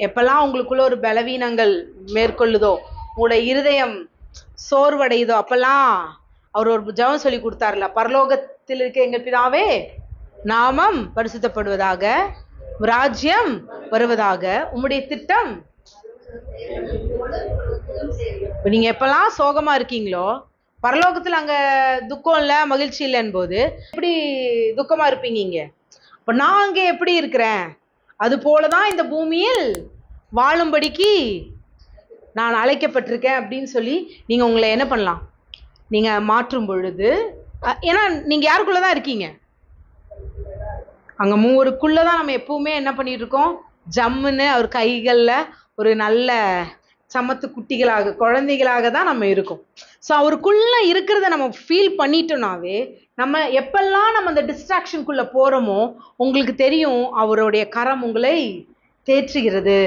எப்பெல்லாம் உங்களுக்குள்ள ஒரு பலவீனங்கள் மேற்கொள்ளுதோ, உங்களோட இருதயம் சோர்வடையுதோ, அப்பெல்லாம் அவர் ஒரு ஜெபம் சொல்லி கொடுத்தாருல, பரலோகத்தில் இருக்க எங்கள் பிதாவே நாமம் பரிசுத்தப்படுவதாக, ராஜ்யம் வருவதாக, உம்முடைய திட்டம். நீங்க எப்பெல்லாம் சோகமா இருக்கீங்களோ, பரலோகத்துல அங்க துக்கம் இல்ல, மகிழ்ச்சி இல்லைன்னு போது எப்படி துக்கமா இருப்பீங்க இங்க? அப்ப நான் அங்க எப்படி இருக்கிறேன், அது போலதான் இந்த பூமியில் வாழும்படிக்கு நான் அழைக்கப்பட்டிருக்கேன் அப்படின்னு சொல்லி நீங்க உங்களை என்ன பண்ணலாம், நீங்க மாற்றும் பொழுது, ஏன்னா நீங்க யாருக்குள்ளதான் இருக்கீங்க, அங்க மூவருக்குள்ளதான் நம்ம எப்பவுமே என்ன பண்ணிட்டு இருக்கோம், ஜம்முன்னு அவர் கைகள்ல ஒரு நல்ல சமத்து குட்டிகளாக, குழந்தைகளாக தான் நம்ம இருக்கோம். ஸோ அவருக்குள்ள இருக்கிறத நம்ம ஃபீல் பண்ணிட்டோம்னாவே, நம்ம எப்பெல்லாம் நம்ம அந்த டிஸ்ட்ராக்ஷனுக்குள்ள போறோமோ உங்களுக்கு தெரியும் அவருடைய கரம் உங்களை தேற்றுகிறது,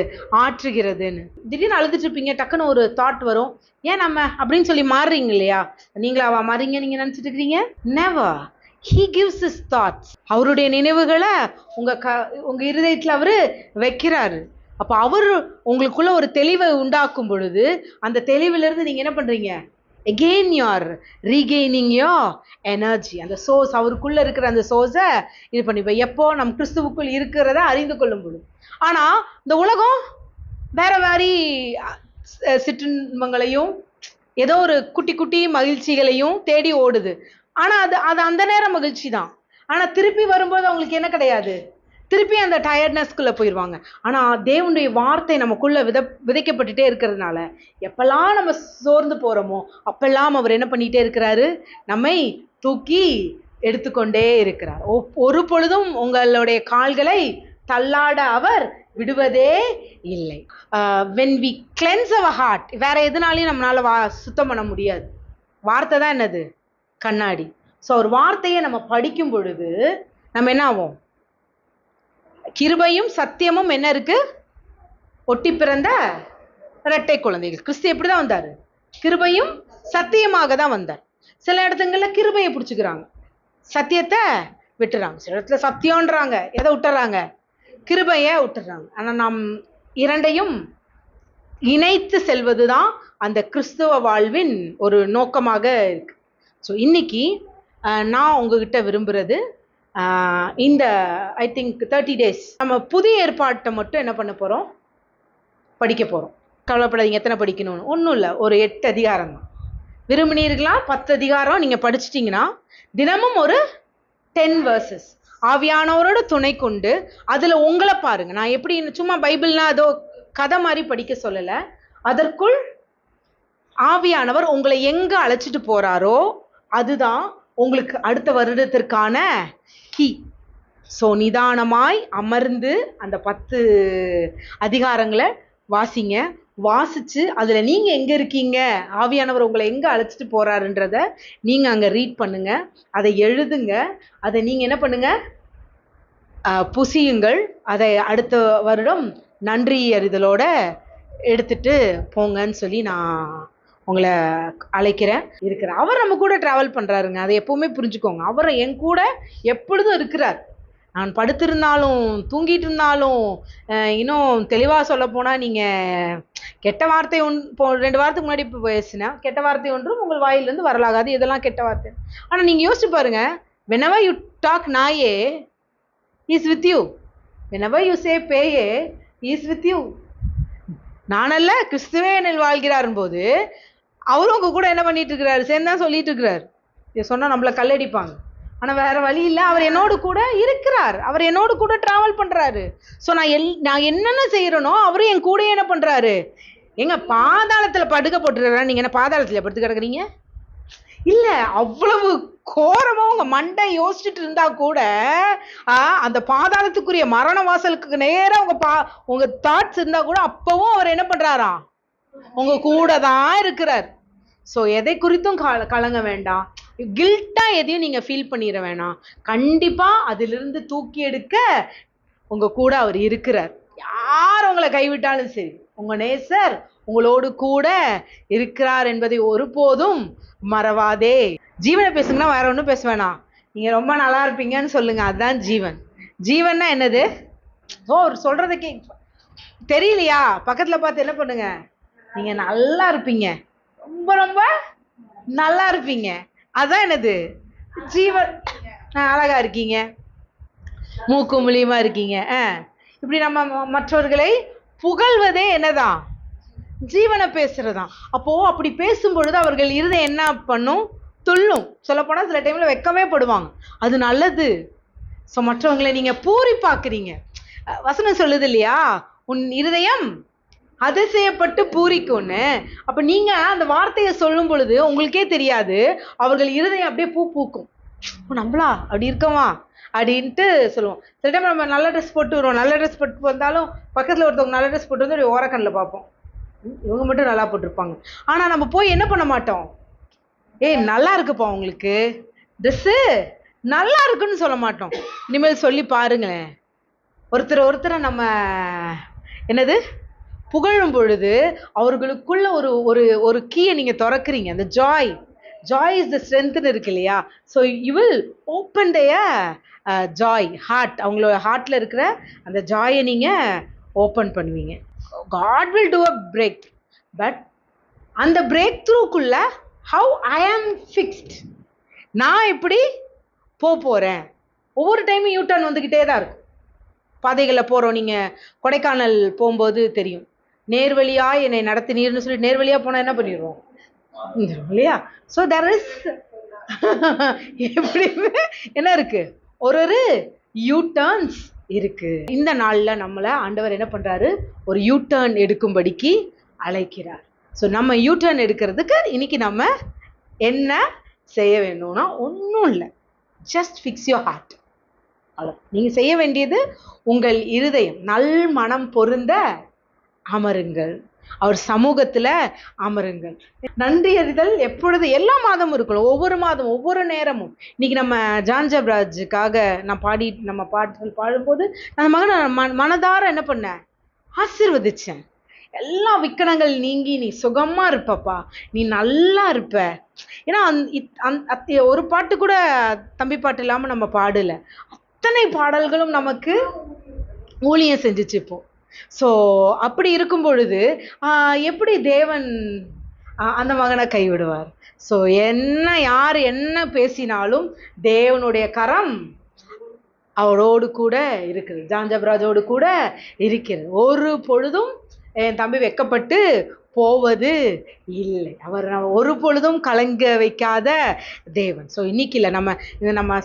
ஆற்றுகிறதுன்னு. திடீர்னு அழுதுட்டு இருப்பீங்க, டக்குன்னு ஒரு தாட் வரும், ஏன் நம்ம அப்படின்னு சொல்லி மாறுறீங்க இல்லையா? நீங்களாவா மாறீங்க நீங்க நினைச்சிட்டு இருக்கிறீங்க? Never. He gives his thoughts. அவருடைய நினைவுகளை உங்க இருதயத்துல அவரு வைக்கிறாரு. அப்ப அவர் உங்களுக்குள்ள ஒரு தெளிவை உண்டாக்கும் பொழுது, அந்த தெளிவிலிருந்து நீங்க என்ன பண்றீங்க, again you are regaining your energy. அந்த சோர்ஸ், அவருக்குள்ள இருக்கிற அந்த சோர்ஸை இது பண்ணிப்ப எப்போ நம் கிறிஸ்துவுக்குள் இருக்கிறத அறிந்து கொள்ளும் பொழுது. ஆனா இந்த உலகம் வேற வேற சிற்றின்பங்களையும் ஏதோ ஒரு குட்டி குட்டி மகிழ்ச்சிகளையும் தேடி ஓடுது. ஆனா அது அந்த நேரம் மகிழ்ச்சி தான். ஆனா திருப்பி வரும்போது அவங்களுக்கு என்ன கிடையாது, திருப்பி அந்த டயர்ட்னஸ்குள்ள போயிடுவாங்க. ஆனா தேவனுடைய வார்த்தை நமக்குள்ள விதைக்கப்பட்டுட்டே இருக்கிறதுனால எப்பெல்லாம் நம்ம சோர்ந்து போறோமோ அப்பெல்லாம் அவர் என்ன பண்ணிட்டே இருக்கிறாரு, நம்மை தூக்கி எடுத்துக்கொண்டே இருக்கிறார். ஒரு பொழுதும் உங்களுடைய கால்களை தள்ளாட அவர் விடுவதே இல்லை. when we cleanse our heart, வேற எதுனாலையும் நம்மளால சுத்தம் பண்ண முடியாது. வார்த்தை தான் என்னது, கண்ணாடி. ஸோ ஒரு வார்த்தையை நம்ம படிக்கும் பொழுது நம்ம என்ன ஆகும், கிருபையும் சத்தியமும் என்ன இருக்கு, ஒட்டி பிறந்த இரட்டை குழந்தைகள். கிறிஸ்து எப்படிதான் வந்தாரு, கிருபையும் சத்தியமாக தான் வந்தார். சில இடத்துங்கள்ல கிருபையை பிடிச்சுக்கிறாங்க, சத்தியத்தை விட்டுறாங்க. சில இடத்துல சத்தியம்ன்றாங்க, எதை விட்டுறாங்க, கிருபையை விட்டுறாங்க. ஆனா நாம் இரண்டையும் இணைத்து செல்வதுதான் அந்த கிறிஸ்துவ வாழ்வின் ஒரு நோக்கமாக இருக்கு. ஸோ இன்னைக்கு நான் உங்ககிட்ட விரும்புறது, இந்த ஐ திங்க் 30 days நம்ம புதிய ஏற்பாட்டை மட்டும் என்ன பண்ண போறோம், படிக்க போறோம். கவலைப்படாதீங்க எத்தனை படிக்கணும்னு, ஒன்றும் இல்லை, ஒரு 8 அதிகாரம் தான். விரும்பினீர்களா 10 அதிகாரம் நீங்க படிச்சிட்டிங்கன்னா தினமும் ஒரு 10 verses ஆவியானவரோட துணை கொண்டு அதுல உங்களை பாருங்க. நான் எப்படி சும்மா பைபிள்னா அதோ கதை மாதிரி படிக்க சொல்லலை, அதற்குள் ஆவியானவர் உங்களை எங்க அழைச்சிட்டு போறாரோ அதுதான் உங்களுக்கு அடுத்த வருடத்திற்கான கீ. ஸோ நிதானமாய் அமர்ந்து அந்த 10 அதிகாரங்களை வாசிங்க. வாசிச்சு அதுல நீங்க எங்க இருக்கீங்க, ஆவியானவர் உங்களை எங்க அழைச்சிட்டு போறாருன்றத நீங்க அங்க ரீட் பண்ணுங்க, அதை எழுதுங்க, அதை நீங்க என்ன பண்ணுங்க, புசியுங்கள். அதை அடுத்த வருடம் நன்றி அறிதலோட எடுத்துட்டு போங்கன்னு சொல்லி நான் உங்களை அழைக்கிறேன். அவர் நம்ம கூட டிராவல் பண்றாருங்க, அதை எப்பவுமே புரிஞ்சுக்கோங்க. அவர் என் கூட எப்பொழுதும் இருக்கிறார். நான் படுத்திருந்தாலும் தூங்கிட்டு இருந்தாலும், இன்னும் தெளிவா சொல்ல போனா, நீங்க கெட்ட வார்த்தை 2 வாரத்துக்கு முன்னாடி இப்போ பேசினேன், கெட்ட வார்த்தை ஒன்றும் உங்கள் வாயிலிருந்து வரலாகாது, இதெல்லாம் கெட்ட வார்த்தை. ஆனா நீங்க யோசிச்சு பாருங்க, whenever you talk நாயே, he is with you. whenever you say பேயே, he is with you. நானல்ல கிறிஸ்துவே என்னில் வாழ்கிறார் போது அவரும் உங்க கூட என்ன பண்ணிட்டு இருக்கிறாரு, சேர்ந்தான் சொல்லிட்டு இருக்கிறார். இதை சொன்னா நம்மள கல்லடிப்பாங்க, ஆனா வேற வழி இல்லை, அவர் என்னோடு கூட இருக்கிறார், அவர் என்னோடு கூட டிராவல் பண்றாரு. ஸோ நான் என்னென்ன செய்யறனோ அவரும் என் கூட என்ன பண்றாரு. எங்க பாதாளத்துல படுக்க போட்டுருக்கிறா, நீங்க என்ன பாதாளத்துல படுத்து கிடக்குறீங்க? இல்ல, அவ்வளவு கோரமா உங்க மண்டை யோசிச்சுட்டு இருந்தா கூட அந்த பாதாளத்துக்குரிய மரண வாசலுக்கு நேரம் உங்க தாட்ஸ் இருந்தா கூட அப்பவும் அவர் என்ன பண்றாராம், உங்க கூட தான் இருக்கிறார். ஸோ எதை குறித்தும் கலங்க வேண்டாம், கில்ட்டா எதையும் நீங்க ஃபீல் பண்ணிட வேணாம். கண்டிப்பா அதிலிருந்து தூக்கி எடுக்க உங்க கூட அவர் இருக்கிறார். யார் உங்களை கைவிட்டாலும் சரி, உங்க நேசர் உங்களோடு கூட இருக்கிறார் என்பதை ஒருபோதும் மறவாதே. ஜீவனை பேசுங்கன்னா வேற ஒன்றும் பேச வேணாம், நீங்க ரொம்ப நல்லா இருப்பீங்கன்னு சொல்லுங்க, அதுதான் ஜீவன். ஜீவன்னா என்னது? சொல்றதை தெரியலையா? பக்கத்துல பார்த்து என்ன பண்ணுங்க, நீங்க நல்லா இருப்பீங்க, ரொம்ப ரொம்ப நல்லா இருப்பீங்க. அதான் என்னது ஜீவன். அழகா இருக்கீங்க, மூக்கு முழியுமா இருக்கீங்க. இப்படி நம்ம மற்றவர்களை புகழ்வதே என்னதான், ஜீவனை பேசுறதுதான். அப்போ அப்படி பேசும் பொழுது அவர்கள் இருதயம் என்ன பண்ணும், துள்ளும். சொல்லப்போனா சில டைம்ல வெக்கமே படுவாங்க. அது நல்லது. ஸோ மற்றவங்களை நீங்க பூரி பார்க்குறீங்க. வசனம் சொல்லுது இல்லையா, உன் இருதயம் அதிசயப்பட்டு பூரிக்கும்னு. அப்ப நீங்க அந்த வார்த்தையை சொல்லும் பொழுது உங்களுக்கே தெரியாது, அவர்கள் இருதயம் அப்படியே பூ பூக்கும். நம்மளா அப்படி இருக்கவா அப்படின்ட்டு சொல்லுவோம். சில டைம் நம்ம நல்ல ட்ரெஸ் போட்டு வருவோம், நல்ல ட்ரெஸ் போட்டு வந்தாலும் பக்கத்தில் ஒருத்தவங்க நல்ல ட்ரெஸ் போட்டு வந்து ஓரக்கண்ணில் பார்ப்போம், இவங்க மட்டும் நல்லா போட்டிருப்பாங்க. ஆனா நம்ம போய் என்ன பண்ண மாட்டோம், ஏய் நல்லா இருக்குப்பா உங்களுக்கு ட்ரெஸ்ஸு நல்லா இருக்குன்னு சொல்ல மாட்டோம். இனிமேல் சொல்லி பாருங்களேன். ஒருத்தரை நம்ம என்னது புகழும் பொழுது அவர்களுக்குள்ள ஒரு ஒரு ஒரு கீயை நீங்க திறக்கிறீங்க. அந்த ஜாய் இஸ் த ஸ்ட்ரென்த்னு இருக்கு இல்லையா. So you will open their joy heart. அவங்களோட ஹார்ட்ல இருக்கிற அந்த ஜாயை நீங்க ஓப்பன் பண்ணுவீங்க. God will do a break. But அந்த பிரேக் த்ரூக்குள்ள ஹவு ஐ ஆம் ஃபிக்ஸ்ட், நான் இப்படி போறேன். ஒவ்வொரு டைமும் யூட்டர்ன் வந்துக்கிட்டே தான் இருக்கும். பாதைகளில் போகிறோம், நீங்கள் கொடைக்கானல் போகும்போது தெரியும், நேர்வழியாக என்னை நடத்தினீர்னு சொல்லி நேர்வழியாக போனால் என்ன பண்ணிடுவோம் இல்லையா. ஸோ தேர் இஸ் எப்படியுமே என்ன இருக்கு, ஒரு யூட்டர்ன்ஸ் இருக்கு. இந்த நாளில் நம்மளை ஆண்டவர் என்ன பண்ணுறாரு, ஒரு யூட்டர்ன் எடுக்கும்படிக்கு அழைக்கிறார். ஸோ நம்ம யூட்டர்ன் எடுக்கிறதுக்கு இன்னைக்கு நம்ம என்ன செய்ய வேணும்னா ஒன்றும் இல்லை, ஜஸ்ட் ஃபிக்ஸ் யோர் ஹார்ட். அவ்வளோ நீங்கள் செய்ய வேண்டியது, உங்கள் இருதயம் நல் மனம் பொருந்த அமருங்கள், அவர் சமூகத்தில் அமருங்கள். நன்றி அறிதல் எப்பொழுது, எல்லா மாதமும் இருக்கணும், ஒவ்வொரு மாதம் ஒவ்வொரு நேரமும். இன்னைக்கு நம்ம ஜான் ஜெபராஜுக்காக நம்ம பாடல் பாடும்போது நான் மகனை மனதார என்ன பண்ணேன், ஆசீர்வதிச்சேன். எல்லா விக்கனங்கள் நீங்கி நீ சுகமா இருப்பப்பா, நீ நல்லா இருப்ப. ஏன்னா ஒரு பாட்டு கூட தம்பி பாட்டு இல்லாம நம்ம பாடல, அத்தனை பாடல்களும் நமக்கு ஊழியம் செஞ்சுச்சு இப்போ. ஸோ அப்படி இருக்கும் பொழுது எப்படி தேவன் அந்த மகனை கைவிடுவார்? ஸோ யார் என்ன பேசினாலும் தேவனுடைய கரம் அவரோடு கூட இருக்குது, ஜான் ஜெபராஜோடு கூட இருக்கிறது. ஒரு பொழுதும் என் தம்பி வெக்கப்பட்டு போவது இல்லை. அவர் ஒரு பொழுதும் கலங்க வைக்காத தேவன். ஸோ இன்னைக்கு இல்லை, நம்ம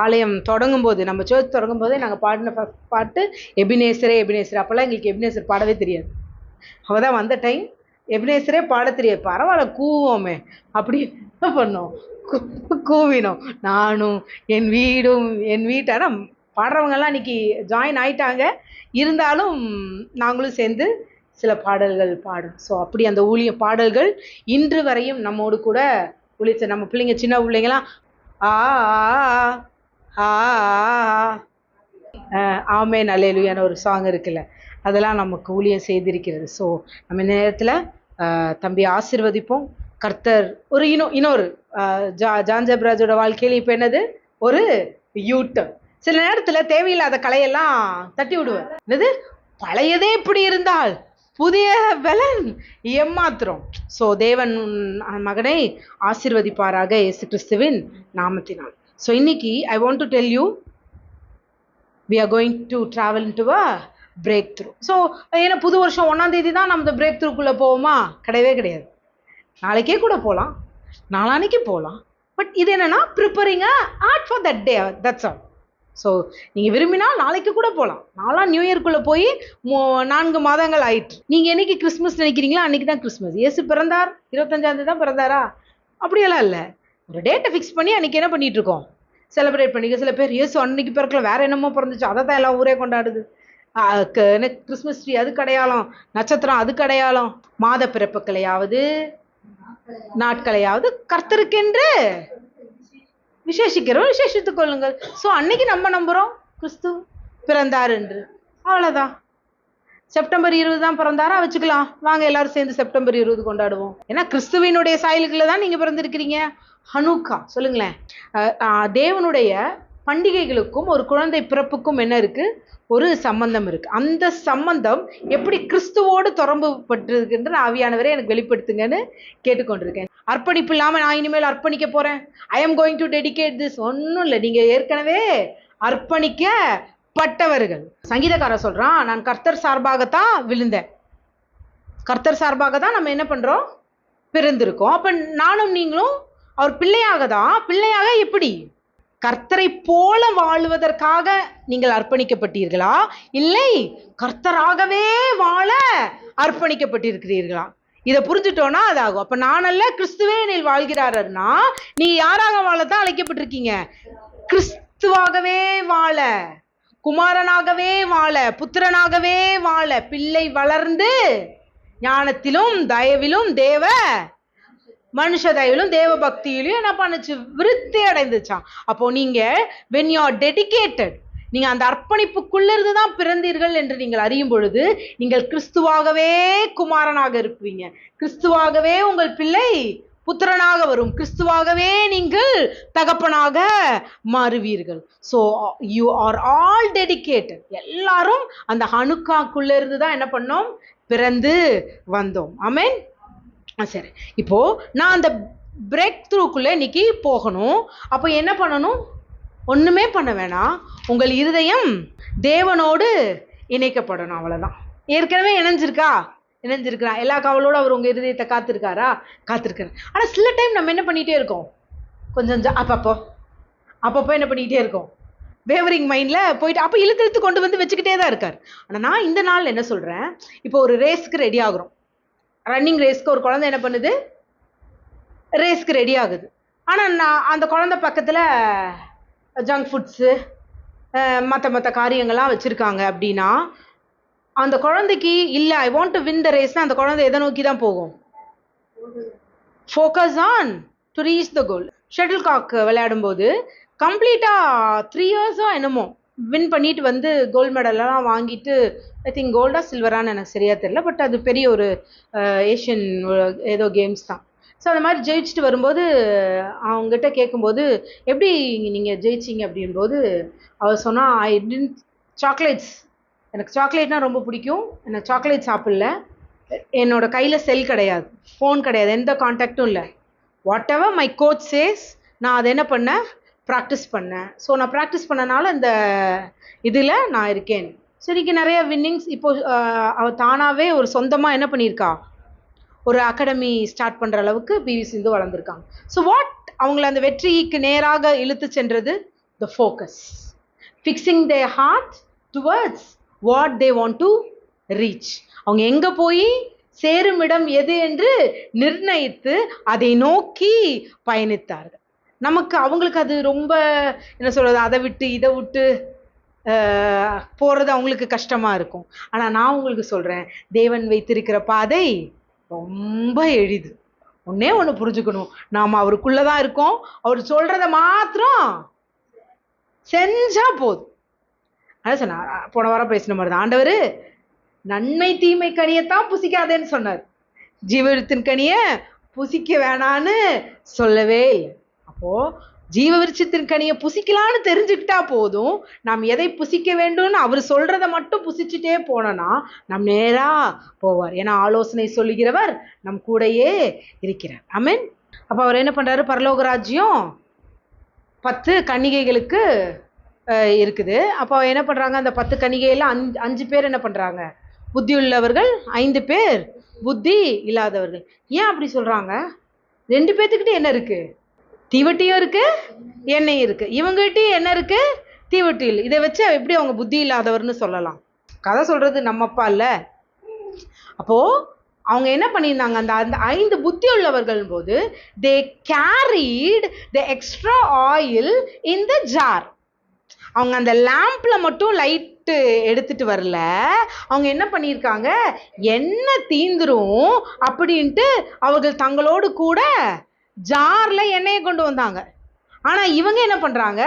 ஆலயம் தொடங்கும் போது, நம்ம சர்ச் தொடங்கும் போதே நாங்கள் பாடின ஃபஸ்ட் பாட்டு எபினேசரே எபினேசர். அப்போல்லாம் எங்களுக்கு எபினேசர் பாடவே தெரியாது. அவள் தான் வந்த டைம் எபினேசரே பாட தெரியாது. பரவாயில்ல கூவோமே அப்படி என்ன பண்ணோம், கூவினோம். நானும் என் வீட்டான பாடுறவங்கெல்லாம் இன்னைக்கு ஜாயின் ஆயிட்டாங்க. இருந்தாலும் நாங்களும் சேர்ந்து சில பாடல்கள் பாடும். ஸோ அப்படி அந்த ஊழிய பாடல்கள் இன்று வரையும் நம்மோடு கூட ஒழிச்ச. நம்ம பிள்ளைங்க, சின்ன பிள்ளைங்களாம் ஆமேன் அல்லேலூயான்னு ஒரு சாங் இருக்குல்ல, அதெல்லாம் நமக்கு ஊழியம் செய்திருக்கிறது. ஸோ நம்ம நேரத்தில் தம்பி ஆசீர்வதிப்போம். கர்த்தர் ஒரு இன்னொரு ஜான் ஜெபராஜோட வாழ்க்கையில் இப்போ என்னது, ஒரு யூட்டர்ன். சில நேரத்தில் தேவையில்லாத கலையெல்லாம் தட்டி விடுவார். என்னது, பழையதே இப்படி இருந்தால் புதிய பலன் ஏமாத்திரம். ஸோ தேவன் மகனை ஆசீர்வதிப்பாராக இயேசு கிறிஸ்துவின் நாமத்தினால். ஸோ இன்னைக்கு ஐ want to tell you, we are going to travel into a breakthrough. So ஏன்னா புது வருஷம் 1ஆம் தேதி தான் நம்ம பிரேக் த்ரூக்குள்ளே போவோமா? கிடையவே கிடையாது. நாளைக்கே கூட போகலாம், நாளான்னைக்கு போகலாம். பட் இது என்னன்னா preparing art for that day, that's all. So நீங்கள் விரும்பினால் நாளைக்கு கூட போகலாம். நாளாக நியூ இயர்க்குள்ளே போய் 4 மாதங்கள் ஆயிட்டு. நீங்கள் என்னைக்கு கிறிஸ்மஸ் நினைக்கிறீங்களோ அன்றைக்கி தான் கிறிஸ்மஸ். இயேசு பிறந்தார் 25ஆம் தேதி தான் பிறந்தாரா? அப்படியெல்லாம் இல்லை. ஒரு டேட்டை ஃபிக்ஸ் பண்ணி அன்றைக்கி என்ன பண்ணிகிட்டு இருக்கோம், செலிப்ரேட் பண்ணிக்க. சில பேர் இயேசு அன்னைக்கு பிறக்கல, வேறு என்னமோ பிறந்துச்சு, அதை தான் எல்லாம் ஊரே கொண்டாடுது. கிறிஸ்மஸ் ட்ரீ அதுக்கு அடையாளம், நட்சத்திரம் அதுக்கு அடையாளம். மாத பிறப்புகளையாவது நாட்களையாவது கர்த்தருக்கென்று விசேஷித்துக் கொள்ளுங்கள். ஸோ அன்னைக்கு நம்ம நம்புகிறோம் கிறிஸ்து பிறந்தார் என்று, அவ்வளோதான். செப்டம்பர் 20 தான் பிறந்தாரா வச்சுக்கலாம், வாங்க எல்லாரும் சேர்ந்து செப்டம்பர் 20 கொண்டாடுவோம். ஏன்னா கிறிஸ்துவினுடைய சாயலுக்குள்ள தான் நீங்கள் பிறந்திருக்கிறீங்க. ஹனுக்கா சொல்லுங்களேன். தேவனுடைய பண்டிகைகளுக்கும் ஒரு குழந்தை பிறப்புக்கும் என்ன இருக்கு? ஒரு சம்பந்தம் இருக்கு. அந்த சம்பந்தம் எப்படி கிறிஸ்துவோடு தொடர்பு பட்டிருக்கின்ற ஆவியானவரே எனக்கு வெளிப்படுத்துங்கன்னு கேட்டுக்கொண்டிருக்கேன். அர்ப்பணிப்பு இல்லாம நான் இனிமேல் அர்ப்பணிக்க போறேன், I am going to dedicate this, ஒன்றும் இல்லை. நீங்க ஏற்கனவே அர்ப்பணிக்கப்பட்டவர்கள். சங்கீதக்காரர் சொல்றான், நான் கர்த்தர் சார்பாகத்தான் விழுந்தேன், கர்த்தர் சார்பாக தான் நம்ம என்ன பண்றோம், பிறந்திருக்கோம். அப்ப நானும் நீங்களும் அவர் பிள்ளையாக எப்படி? கர்த்தரை போல வாழுவதற்காக நீங்கள் அர்ப்பணிக்கப்பட்டீர்களா, இல்லை கர்த்தராகவே வாழ அர்ப்பணிக்கப்பட்டிருக்கிறீர்களா? இதை புரிஞ்சுட்டோன்னா அதாகும். அப்ப நானல்ல, கிறிஸ்துவே என்னில் வாழ்கிறாருன்னா நீ யாராக வாழத்தான் அழைக்கப்பட்டிருக்கீங்க? கிறிஸ்துவாகவே வாழ, குமாரனாகவே வாழ, புத்திரனாகவே வாழ. பிள்ளை வளர்ந்து ஞானத்திலும் தயவிலும் மனுஷ தயவிலும் தேவ பக்தியிலும் என்ன பண்ணுச்சு? விருத்தி அடைந்துச்சான். அப்போ நீங்க when you are dedicated, நீங்க அந்த அர்ப்பணிப்புக்குள்ள இருந்துதான் பிறந்தீர்கள் என்று நீங்கள் அறியும் பொழுது நீங்கள் கிறிஸ்துவாகவே குமாரனாக இருப்பீங்க, கிறிஸ்துவாகவே உங்கள் பிள்ளை புத்திரனாக வரும், கிறிஸ்துவாகவே நீங்கள் தகப்பனாக மாறுவீர்கள். So you are all dedicated. எல்லாரும் அந்த ஹனுக்காக்குள்ள இருந்து தான் என்ன பண்ணோம்? பிறந்து வந்தோம். ஆமென். சரி, இப்போ நான் அந்த பிரேக் த்ரூக்குள்ள இன்னைக்கு போகணும். அப்போ என்ன பண்ணணும்? ஒண்ணுமே பண்ண வேணாம், உங்கள் இருதயம் தேவனோடு இணைக்கப்படணும், அவ்வளவுதான். ஏற்கனவே இணைஞ்சிருக்கிறா எல்லா காவலோடு அவர் உங்க இருதயத்தை காத்திருக்காரு. ஆனா சில டைம் நம்ம என்ன பண்ணிட்டே இருக்கோம்? கொஞ்சம் அப்பப்போ என்ன பண்ணிக்கிட்டே இருக்கோம்? வேவரிங் மைண்ட்ல போயிட்டு அப்போ இழுத்து கொண்டு வந்து வச்சுக்கிட்டே தான் இருக்கார். ஆனா நான் இந்த நாள் என்ன சொல்றேன், இப்போ ஒரு ரேஸ்க்கு ரெடி ஆகுறோம், ரன்னிங் ரேஸ்க்கு ஒரு குழந்தை என்ன பண்ணுது? ரேஸ்க்கு ரெடி ஆகுது. ஆனால் நான் அந்த குழந்தை பக்கத்தில் ஜங்க் ஃபுட்ஸு மற்ற காரியங்கள்லாம் வச்சுருக்காங்க அப்படின்னா அந்த குழந்தைக்கு இல்லை I want to win the ரேஸ்னால் அந்த குழந்தை எதை நோக்கி தான் போகும்? Focus on to reach the goal. Shuttlecock விளையாடும்போது கம்ப்ளீட்டாக 3 இயர்ஸோ என்னமோ வின் பண்ணிட்டு வந்து கோல்டு மெடலெல்லாம் வாங்கிட்டு, ஐ திங்க் கோல்டா சில்வரான்னு எனக்கு சரியா தெரியல, பட் அது பெரிய ஒரு ஏஷியன் ஏதோ கேம்ஸ் தான். ஸோ அந்த மாதிரி ஜெயிச்சுட்டு வரும்போது அவங்ககிட்ட கேட்கும்போது எப்படி நீங்கள் ஜெயிச்சிங்க அப்படின்போது அவர் சொன்னால், ஐ டிடன்ட் சாக்லேட்ஸ், எனக்கு சாக்லேட்னா ரொம்ப பிடிக்கும், எனக்கு சாக்லேட் சாப்பிடல, என்னோட கையில் செல் கிடையாது, ஃபோன் கிடையாது, எந்த கான்டாக்டும் இல்லை, whatever my coach says நான் அதை என்ன பண்ணேன்? ப்ராக்டிஸ் பண்ணேன். ஸோ நான் ப்ராக்டிஸ் பண்ணனால இந்த இதில் நான் இருக்கேன். சரிக்கு நிறைய வின்னிங்ஸ். இப்போ அவள் தானாகவே ஒரு சொந்தமாக என்ன பண்ணியிருக்கா? ஒரு அகாடமி ஸ்டார்ட் பண்ணுற அளவுக்கு பிவி சிந்து வளர்ந்துருக்காங்க. ஸோ வாட் அவங்கள அந்த வெற்றிக்கு நேராக இழுத்து சென்றது? The focus, fixing their heart towards what they want to reach. அவங்க எங்கே போய் சேரும் இடம் எது என்று நிர்ணயித்து அதை நோக்கி பயணித்தார்கள். நமக்கு அவங்களுக்கு அது ரொம்ப என்ன சொல்கிறது, அதை விட்டு இதை விட்டு போகிறது அவங்களுக்கு கஷ்டமாக இருக்கும். ஆனால் நான் உங்களுக்கு சொல்கிறேன், தேவன் வைத்திருக்கிற பாதை ரொம்ப எளிது. ஒன்றே ஒன்று புரிஞ்சுக்கணும், நாம் அவருக்குள்ளே தான் இருக்கோம், அவர் சொல்கிறத மாத்திரம் செஞ்சால் போதும். அதான் சொன்னார், போன வாரம் பேசின மாதிரி தான், ஆண்டவர் நன்மை தீமை கனியத்தான் புசிக்காதேன்னு சொன்னார், ஜீவவிருத்தின் கனியை புசிக்க வேணான்னு சொல்லவே இல்லை. அப்போது ஜீவ விருட்சத்தின் கனியை புசிக்கலான்னு தெரிஞ்சுக்கிட்டா போதும். நாம் எதை புசிக்க வேண்டும்னு அவர் சொல்கிறத மட்டும் புசிச்சுட்டே போனோன்னா நம் நேராக போவார். ஏன்னா ஆலோசனை சொல்லுகிறவர் நம் கூடையே இருக்கிறார். ஆமென். அப்போ அவர் என்ன பண்ணுறாரு? பரலோக ராஜ்யம் 10 கன்னிகைகளுக்கு இருக்குது. அப்போ என்ன பண்ணுறாங்க? அந்த 10 கன்னிகையில் 5 பேர் என்ன பண்ணுறாங்க? புத்தி உள்ளவர்கள், 5 பேர் புத்தி இல்லாதவர்கள். ஏன் அப்படி சொல்கிறாங்க? 2 பேர்த்துக்கிட்ட என்ன இருக்குது? தீவட்டியும் இருக்கு, எண்ணெயும் இருக்கு. இவங்ககிட்ட என்ன இருக்கு? தீவட்டி இல்லை. இதை வச்சு எப்படி அவங்க புத்தி இல்லாதவர்னு சொல்லலாம்? கதை சொல்றது நம்ம அப்பா இல்ல. அப்போ அவங்க என்ன பண்ணியிருந்தாங்க? அந்த 5 புத்தி உள்ளவர்கள் போது they carried the extra oil in the jar. அவங்க அந்த லேம்ப்ல மட்டும் லைட்டு எடுத்துட்டு வரல, அவங்க என்ன பண்ணியிருக்காங்க? எண்ணெய் தீந்துரும் அப்படின்ட்டு அவர்கள் தங்களோடு கூட ஜார்ல எண்ணெயை கொண்டு வந்தாங்க. ஆனா இவங்க என்ன பண்றாங்க?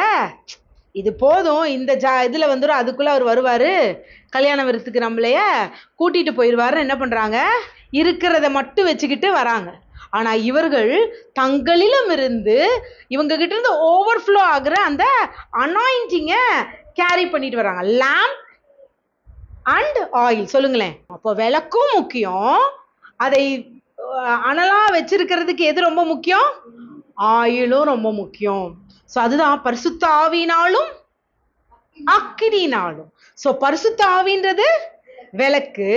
இது போதும், இந்த இதுல வந்துடும், அதுக்குள்ள அவர் வருவாரு, கல்யாண விருத்துக்கு நம்மளைய கூட்டிட்டு போயிடுவாருன்னு என்ன பண்றாங்க? இருக்கிறத மட்டும் வச்சுக்கிட்டு வராங்க. ஆனா இவர்கள் தங்களிலும் இருந்து இவங்க கிட்ட இருந்து ஓவர்ஃப்ளோ ஆகுற அந்த அனாயிண்டிங்க கேரி பண்ணிட்டு வராங்க. Lamp and oil. சொல்லுங்களேன். அப்போ விளக்கும் முக்கியம், அதை அனலா வச்சிருக்கிறதுக்கு எது ரொம்ப முக்கியம்? ஆயிலும் ரொம்ப முக்கியம். சோ அதுதான் பரிசுத்த ஆவியினாலும் அக்கினியினாலும். சோ பரிசுத்த ஆவின்றது விளக்கு,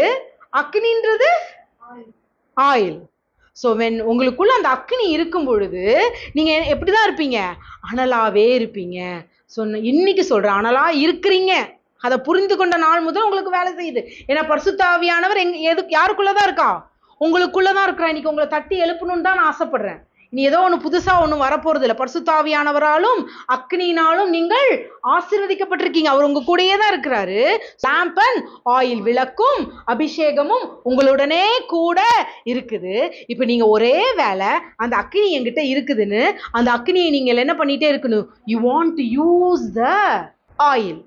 அக்கினின்றது ஆயில். ஸோ உங்களுக்குள்ள அந்த அக்னி இருக்கும் பொழுது நீங்க எப்படிதான் இருப்பீங்க? அனலாவே இருப்பீங்க. ஸோ இன்னைக்கு சொல்றேன், அனலா இருக்கிறீங்க. அதை புரிந்து கொண்ட நாள் முதல் உங்களுக்கு வேலை செய்யுது. ஏன்னா பரிசுத்த ஆவியானவர் யாருக்குள்ளதான் இருக்கா? உங்களுக்குள்ளதான் இருக்கிறா. இன்னைக்கு உங்களை தட்டி எழுப்பணும்னு தான் நான் ஆசைப்படுறேன். இனி ஏதோ ஒண்ணு புதுசா ஒண்ணும் வரப்போறது இல்லை. பரிசுத்த ஆவியானவராலும் அக்னியினாலும் நீங்கள் ஆசீர்வதிக்கப்பட்டிருக்கீங்க. அவர் உங்க கூடயே தான் இருக்கிறாரு. லேம்ப் அண்ட் ஆயில், விளக்கும் அபிஷேகமும் உங்களுடனே கூட இருக்குது. இப்ப நீங்க ஒரே வேலை, அந்த அக்னி என்கிட்ட இருக்குதுன்னு அந்த அக்னியை நீங்கள் என்ன பண்ணிட்டே இருக்கணும்? You want to use the oil.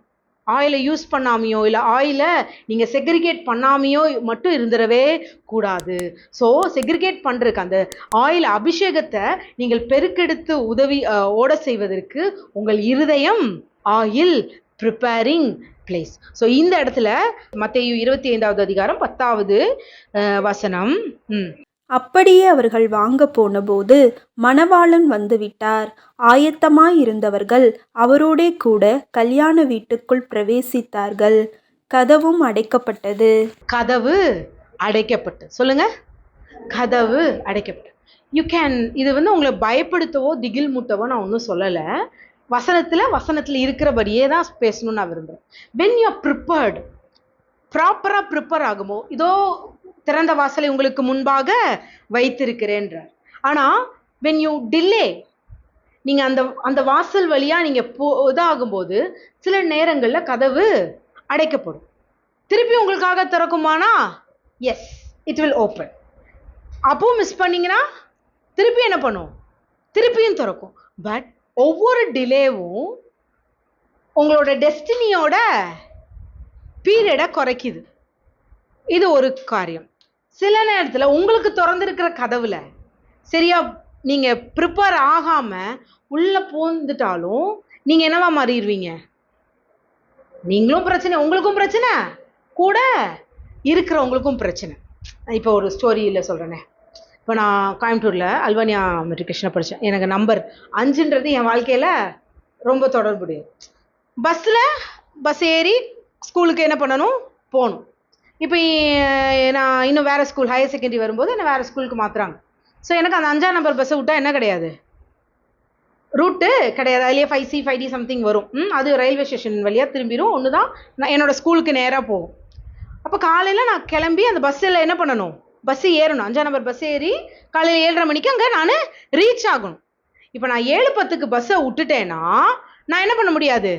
ஆயிலை யூஸ் பண்ணாமையோ இல்லை ஆயிலை நீங்கள் செக்ரிகேட் பண்ணாமையோ மட்டும் இருந்துடவே கூடாது. ஸோ செக்ரிகேட் பண்ணுறதுக்கு அந்த ஆயில் அபிஷேகத்தை நீங்கள் பெருக்கெடுத்து ஓட செய்வதற்கு உங்கள் இருதயம் ஆயில் ப்ரிப்பேரிங் பிளேஸ். ஸோ இந்த இடத்துல மத்தேயு 25வது அதிகாரம் 10வது வசனம். அப்படியே அவர்கள் வாங்க போனபோது மணவாளன் வந்துவிட்டார். ஆயத்தமாயிருந்தவர்கள் அவரோடே கூட கல்யாண வீட்டுக்குள் பிரவேசித்தார்கள். கதவும் அடைக்கப்பட்டது. கதவு அடைக்கப்பட்டு. சொல்லுங்க, கதவு அடைக்கப்பட்டு. இது உங்களை பயப்படுத்தவோ திகில் மூட்டவோ நான் ஒன்றும் சொல்லலை. வசனத்துல இருக்கிறபடியே தான் பேசணும்னு நான் விரும்புகிறேன். வென் யூ ஆர் ப்ரிப்பேர்டு, ப்ராப்பராக ப்ரிப்பேர் ஆகுமோ, இதோ திறந்த வாசலை உங்களுக்கு முன்பாக வைத்திருக்கிறேன்றார். ஆனா when you delay, நீங்க அந்த வாசல் வழியா நீங்க இதாகும்போது சில நேரங்கள்ல கதவு அடைக்கப்படும். திருப்பி உங்களுக்காக திறக்குமானா? Yes, it will open. அப்போ மிஸ் பண்ணீங்கன்னா திருப்பி என்ன பண்ணும்? திருப்பியும் திறக்கும். பட் ஒவ்வொரு டிலேவும் உங்களோட டெஸ்டினியோட பீரியடை குறைக்குது. இது ஒரு காரியம். சில நேரத்துல உங்களுக்கு திறந்திருக்கிற கதவுல சரியா நீங்க ப்ரிப்பேர் ஆகாம உள்ள போந்துட்டாலும் நீங்க என்னவா மாறிடுவீங்க? நீங்களும் பிரச்சனை, உங்களுக்கும் பிரச்சனை, கூட இருக்கிறவங்களுக்கும் பிரச்சனை. இப்போ ஒரு ஸ்டோரியில் சொல்றேனே. இப்போ நான் கோயம்புத்தூர்ல அல்வானியா மெட்ரிகுலேஷனை படித்தேன். எனக்கு நம்பர் 5ன்றது என் வாழ்க்கையில ரொம்ப தொடர்புடையது. பஸ் ஏறி ஸ்கூலுக்கு என்ன பண்ணணும்? போகணும். இப்போ நான் இன்னும் வேறு ஸ்கூல் ஹையர் செகண்டரி வரும்போது என்னை வேறு ஸ்கூலுக்கு மாற்றுறாங்க. ஸோ எனக்கு அந்த 5ஆம் நம்பர் பஸ்ஸை விட்டால் என்ன கிடையாது? ரூட்டு கிடையாது. அதுலேயே 5C 5D சம்திங் வரும். அது ரயில்வே ஸ்டேஷன் வழியாக திரும்பிடும். ஒன்று தான் நான் என்னோடய ஸ்கூலுக்கு நேராக போகும். அப்போ காலையில் நான் கிளம்பி அந்த பஸ்ஸில் என்ன பண்ணணும்? பஸ்ஸு ஏறணும். 5ஆம் நம்பர் பஸ் ஏறி காலையில் 7:30 மணிக்கு அங்கே நான் ரீச் ஆகணும். இப்போ நான் 7:10க்கு பஸ்ஸை விட்டுட்டேன்னா நான் என்ன பண்ண முடியாது?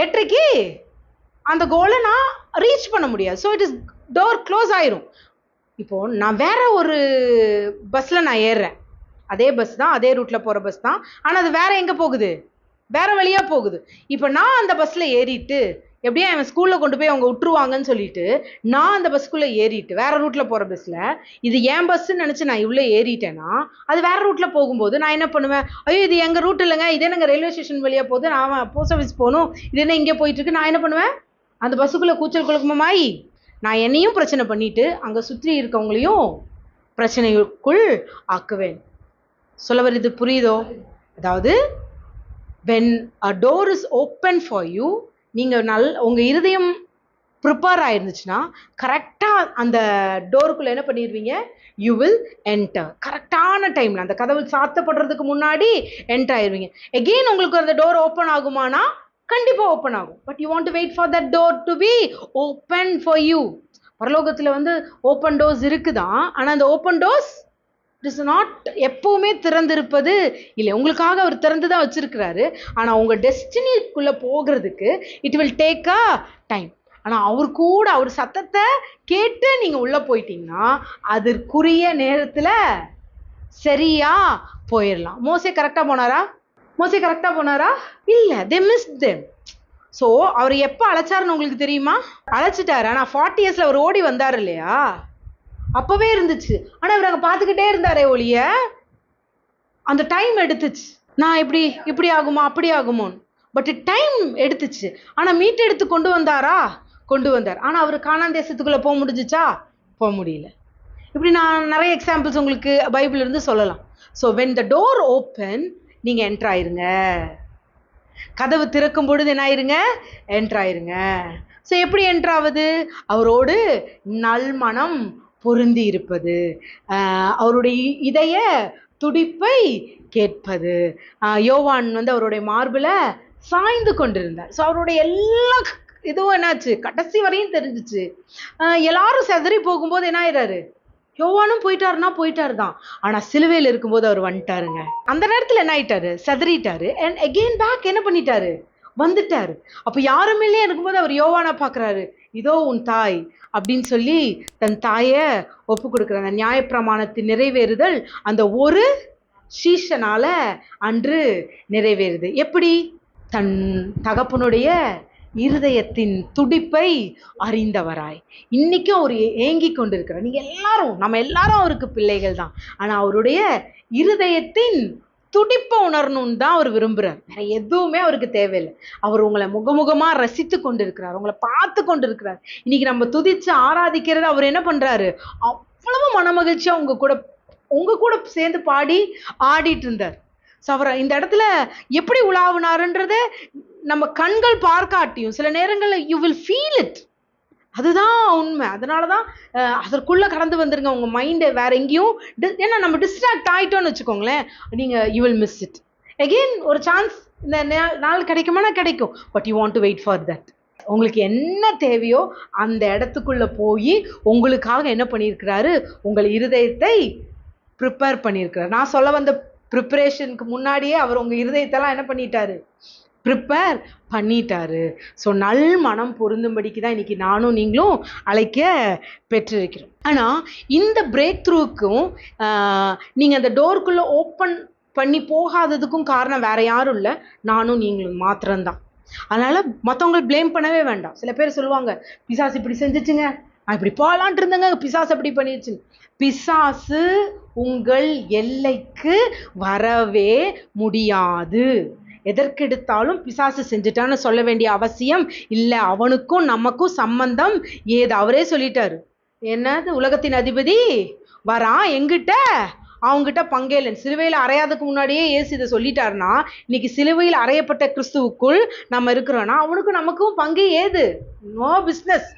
8:30க்கு அந்த கோலை நான் ரீச் பண்ண முடியாது. So it is door close ஆயிரும். இப்போ நான் வேற ஒரு பஸ்ல நான் ஏறுறேன். அதே பஸ் தான், அதே ரூட்ல போற பஸ் தான். ஆனா அது வேற எங்க போகுது? வேற வழியா போகுது. இப்போ நான் அந்த பஸ்ல ஏறிட்டு எப்படியா அவன் ஸ்கூல்ல கொண்டு போய் அவங்க விட்டுருவாங்கன்னு சொல்லிட்டு நான் அந்த பஸ்க்குள்ள ஏறிட்டு வேற ரூட்ல போற பஸ்ல இது ஏன் பஸ்ன்னு நினைச்சு நான் இவ்வளோ ஏறிட்டேன்னா அது வேற ரூட்ல போகும்போது நான் என்ன பண்ணுவேன்? ஐயோ இது எங்க ரூட் இல்லைங்க, இதே நாங்கள் ரயில்வே ஸ்டேஷன் வழியா போகுது, நான் போஸ்ட் ஆஃபீஸ் போகணும், இது என்ன இங்கே போயிட்டு இருக்கு. நான் என்ன பண்ணுவேன்? அந்த பஸ்ஸுக்குள்ள கூச்சல் குழப்பமாயி நான் என்னையும் பிரச்சனை பண்ணிட்டு அங்க சுற்றி இருக்கவங்களையும் பிரச்சனைக்குள் ஆக்குவேன். சொல்ல வருது புரியுதோ? அதாவது when a door is open for you, நீங்க உங்க இருதயம் ப்ரிப்பேர் ஆயிருந்துச்சுன்னா கரெக்டா அந்த டோருக்குள்ள என்ன பண்ணிடுவீங்க? You will enter. கரெக்டான டைம்ல அந்த கதவு சாத்தப்படுறதுக்கு முன்னாடி என்டர் ஆயிருவீங்க. எகெயின் உங்களுக்கு அந்த டோர் ஓப்பன் ஆகுமானா? கண்டிப்பா ஓப்பன் ஆகும். But you want to wait for that door to be open for you. பரலோகத்துல ஓப்பன் டோர்ஸ் இருக்குதான். ஆனா அந்த open doors it is not எப்பவுமே திறந்திருப்பது இல்லை. உங்களுக்காக அவர் திறந்துதான் வச்சிருக்கிறாரு. ஆனா உங்க டெஸ்டினிக்குள்ள போகிறதுக்கு it will take a time. ஆனா அவர் சத்தத்தை கேட்டு நீங்க உள்ள போயிட்டீங்கன்னா அதற்குரிய நேரத்துல சரியா போயிடலாம். மோசே கரெக்டா போனாரா? இல்ல, they missed them. ஸோ அவர் எப்போ அழைச்சாருன்னு உங்களுக்கு தெரியுமா? அழைச்சிட்டாரு. ஆனால் 40 இயர்ஸ்ல அவர் ஓடி வந்தார் இல்லையா? அப்பவே இருந்துச்சு. ஆனா இவர் அங்க பார்த்துக்கிட்டே இருந்தாரே ஒழிய அந்த டைம் எடுத்துச்சு. நான் இப்படி ஆகுமா அப்படி ஆகுமோன்னு. பட் டைம் எடுத்துச்சு. ஆனா மீட்டெடுத்து கொண்டு வந்தாரா? கொண்டு வந்தார். ஆனா அவர் கானான் தேசத்துக்குள்ள போக முடிஞ்சுச்சா? போக முடியல. இப்படி நான் நிறைய எக்ஸாம்பிள்ஸ் உங்களுக்கு பைபிள் இருந்து சொல்லலாம். So when the door open, நீங்க என்டர் ஆயிருங்க. கதவு திறக்கும் பொழுது என்ன ஆயிருங்க? என்டர் ஆயிருங்க. ஸோ எப்படி என்டர் ஆகுது? அவரோடு நல்மனம் பொருந்தி இருப்பது, அவருடைய இதய துடிப்பை கேட்பது. யோவான் அவருடைய மார்புல சாய்ந்து கொண்டிருந்தார். ஸோ அவருடைய எல்லா இதுவும் என்னாச்சு? கடைசி வரையும் தெரிஞ்சிச்சு. எல்லாரும் செதறி போகும்போது என்ன ஆயிடுறாரு? யோவானும் போயிட்டாருன்னா போயிட்டாரு தான். ஆனா சிலுவையில் இருக்கும்போது அவர் வந்துட்டாருங்க. அந்த நேரத்துல என்ன ஆயிட்டாரு? செதறிட்டாரு. அண்ட் அகெயின் பேக் என்ன பண்ணிட்டாரு? வந்துட்டாரு. அப்ப யாருமே இல்லையே இருக்கும்போது அவர் யோவானை பாக்குறாரு. இதோ உன் தாய் அப்படின்னு சொல்லி தன் தாய ஒப்பு கொடுக்குறாங்க. நியாயப்பிரமாணத்தின் நிறைவேறுதல் அந்த ஒரு சீஷனால அன்று நிறைவேறுது. எப்படி? தன் தகப்பனுடைய இருதயத்தின் துடிப்பை அறிந்தவராய். இன்னைக்கும் அவர் ஏங்கி கொண்டிருக்கிறார். நீங்க எல்லாரும், நம்ம எல்லாரும் அவருக்கு பிள்ளைகள் தான். ஆனா அவருடைய இருதயத்தின் துடிப்பை உணரணும்னு தான் அவர் விரும்புறார். வேற எதுவுமே அவருக்கு தேவையில்லை. அவர் உங்களை முகமுகமா ரசித்து கொண்டிருக்கிறார், உங்களை பார்த்து கொண்டிருக்கிறார். இன்னைக்கு நம்ம துதிச்சு ஆராதிக்கிறது அவர் என்ன பண்றாரு? அவ்வளவு மனமகிழ்ச்சியா உங்க கூட சேர்ந்து பாடி ஆடிட்டு இருந்தார். அவர் இந்த இடத்துல எப்படி உலாவினாருன்றத நம்ம கண்கள் பார்க்காட்டியும் சில நேரங்களில் யூ வில் ஃபீல் இட். அதுதான் உண்மை. அதனாலதான் அதற்குள்ள கடந்து வந்துருங்க. உங்க மைண்டை வேற எங்கேயும், ஏன்னா நம்ம டிஸ்ட்ராக்ட் ஆயிட்டோம்னு வச்சுக்கோங்களேன், நீங்க you will miss it. Again ஒரு சான்ஸ் இந்த நாள் கிடைக்குமானா கிடைக்கும். But you want to wait for that. உங்களுக்கு என்ன தேவையோ அந்த இடத்துக்குள்ள போய் உங்களுக்காக என்ன பண்ணியிருக்கிறாரு? உங்கள் இருதயத்தை ப்ரிப்பேர் பண்ணியிருக்கிறார். நான் சொல்ல வந்த ப்ரிப்பரேஷனுக்கு முன்னாடியே அவர் உங்க இருதயத்தெல்லாம் என்ன பண்ணிட்டாரு? ப்ரிப்பேர் பண்ணிட்டாரு. ஸோ நல் மனம் பொருந்தும்படிக்கு தான் இன்னைக்கு நானும் நீங்களும் அழைக்க பெற்றிருக்கிறோம். ஆனால் இந்த பிரேக் த்ரூக்கும் நீங்கள் அந்த டோருக்குள்ளே ஓப்பன் பண்ணி போகாததுக்கும் காரணம் வேற யாரும் இல்லை, நானும் நீங்களும் மாத்திரம்தான். அதனால மற்றவங்களை ப்ளேம் பண்ணவே வேண்டாம். சில பேர் சொல்லுவாங்க, பிசாசு இப்படி செஞ்சிச்சுங்க, நான் இப்படி போகலான்ட்டு இருந்தேங்க, பிசாசு அப்படி பண்ணிடுச்சுங்க. பிசாசு உங்கள் எல்லைக்கு வரவே முடியாது. எதற்கெடுத்தாலும் பிசாசு செஞ்சுட்டான்னு சொல்ல வேண்டிய அவசியம் இல்லை. அவனுக்கும் நமக்கும் சம்பந்தம் ஏது? அவரே சொல்லிட்டாரு. என்னது? உலகத்தின் அதிபதி வரான் எங்கிட்ட, அவங்ககிட்ட பங்கேலன். சிலுவையில் அறையாததுக்கு முன்னாடியே ஏசு இதை சொல்லிட்டாருன்னா, இன்னைக்கு சிலுவையில் அறையப்பட்ட கிறிஸ்துவுக்குள் நம்ம இருக்கிறோன்னா அவனுக்கும் நமக்கும் பங்கே ஏது? No business.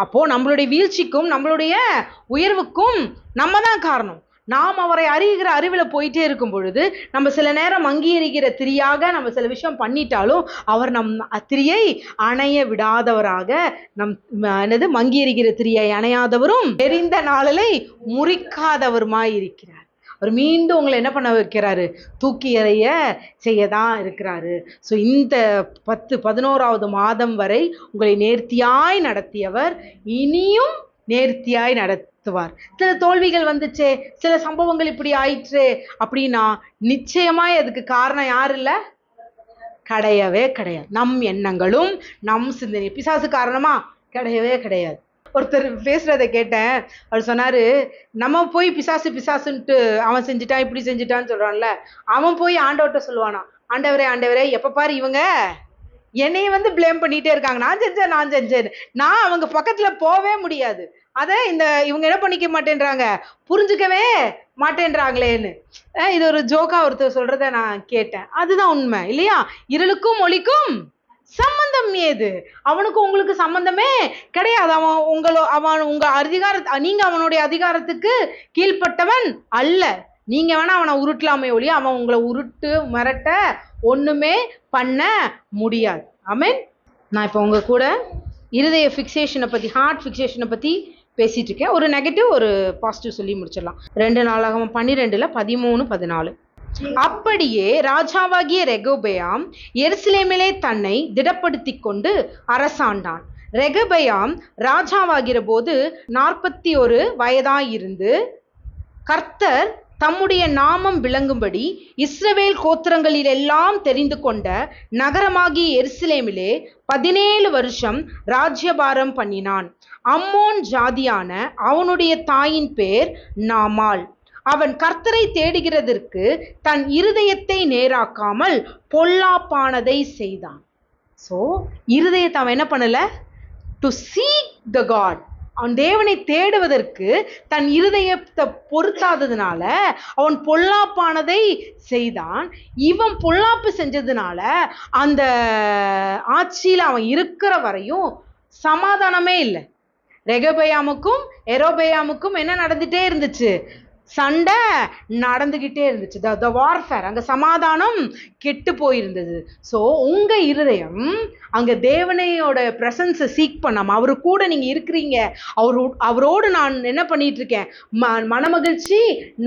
அப்போ நம்மளுடைய வீழ்ச்சிக்கும் நம்மளுடைய உயர்வுக்கும் நம்ம தான் காரணம். நாம் அவரை அறிகிற அறிவில் போயிட்டே இருக்கும் பொழுது நம்ம சில நேரம் அங்கீகரிக்கிற திரியாக நம்ம சில விஷயம் பண்ணிட்டாலும் அவர் நம் திரியை அணைய விடாதவராக, மங்கியறிகிற திரியை அணையாதவரும் எரிந்த நாளலை முறிக்காதவருமாய் இருக்கிறார். அவர் மீண்டும் உங்களை என்ன பண்ண வைக்கிறாரு? தூக்கி எறிய செய்யதான் இருக்கிறாரு. ஸோ இந்த 11வது மாதம் வரை உங்களை நேர்த்தியாய் நடத்தியவர் இனியும் நேர்த்தியாய் நடத்துவார். சில தோல்விகள் வந்துச்சே, சில சம்பவங்கள் இப்படி ஆயிற்று அப்படின்னா நிச்சயமாய் அதுக்கு காரணம் யார் இல்லை? கிடையவே கிடையாது. நம் எண்ணங்களும் நம் சிந்தனை. பிசாசு காரணமா? கிடையவே கிடையாது. ஒருத்தர் பேசுறதை கேட்டேன். அவர் சொன்னாரு, நம்ம போய் பிசாசு பிசாசுன்ட்டு அவன் செஞ்சுட்டான் இப்படி செஞ்சுட்டான்னு சொல்றான்ல, அவன் போய் ஆண்டவர்கிட்ட சொல்லுவானா, ஆண்டவரே ஆண்டவரே எப்ப பாரு இவங்க என்னைய பிளேம் பண்ணிட்டே இருக்காங்க, நான் செஞ்சேன். நான் அவங்க பக்கத்துல போவே முடியாது. அதை இவங்க என்ன பண்ணிக்க மாட்டேன்றாங்க, புரிஞ்சுக்கவே மாட்டேன்றாங்களேன்னு. இது ஒரு ஜோக்கா ஒருத்தர் சொல்றத நான் கேட்டேன். அதுதான் உண்மை இல்லையா? இருளுக்கும் ஒளிக்கும் சம்பந்தம் ஏது? அவனுக்கும் உங்களுக்கு சம்பந்தமே கிடையாது. அவன் உங்க நீங்க அவனுடைய அதிகாரத்துக்கு கீழ்ப்பட்டவன் அல்ல. நீங்க வேணா அவனை உருட்டலாமே ஒழிய அவன் உங்களை உருட்டு மிரட்ட ஒண்ணுமே பண்ண முடியாது. ஆமென். நான் இப்போ உங்க கூட இருதய ஃபிக்சேஷனை பத்தி, ஹார்ட் ஃபிக்சேஷனை பத்தி பேசிட்டு இருக்கேன். ஒரு நெகட்டிவ் ஒரு பாசிட்டிவ் சொல்லி முடிச்சிடலாம். 2 நாளாகமம் 12 13 14. அப்படியே ராஜாவாகிய ரெகொபெயாம் எருசலேமிலே தன்னை திடப்படுத்தி கொண்டு அரசாண்டான். ரெகொபெயாம் ராஜாவாகிற போது 41 வயதாயிருந்து கர்த்தர் தம்முடைய நாமம் விளங்கும்படி இஸ்ரவேல் கோத்திரங்களில் எல்லாம் தெரிந்து கொண்ட நகரமாகிய எருசலேமிலே 17 வருஷம் ராஜ்யபாரம் பண்ணினான். அம்மோன் ஜாதியான அவனுடைய தாயின் பேர் நாமாள். அவன் கர்த்தரை தேடுகிறதற்கு தன் இருதயத்தை நேராக்காமல் பொல்லாப்பானதை செய்தான். ஸோ இருதயத்தை அவன் என்ன பண்ணல? டு சீக் த காட், அவன் தேவனை தேடுவதற்கு தன் இருதயத்தை பொருத்தாததுனால அவன் பொல்லாப்பானதை செய்தான். இவன் பொல்லாப்பு செஞ்சதுனால அந்த ஆட்சியில் அவன் இருக்கிற வரையும் சமாதானமே இல்லை. ரெகபெயாமுக்கும் எரோபெயாமுக்கும் என்ன நடந்துட்டே இருந்துச்சு? சண்டை நடந்துகிட்டே இருந்துச்சு. த வார்ஃபேர், அங்க சமாதானம் கெட்டு போயிருந்தது. ஸோ உங்க இருதயம் அங்க தேவனையோட பிரசன்ஸை சீக் பண்ணாம, அவரு கூட நீங்க இருக்கிறீங்க, அவரோடு நான் என்ன பண்ணிட்டு இருக்கேன், மனமகிழ்ச்சி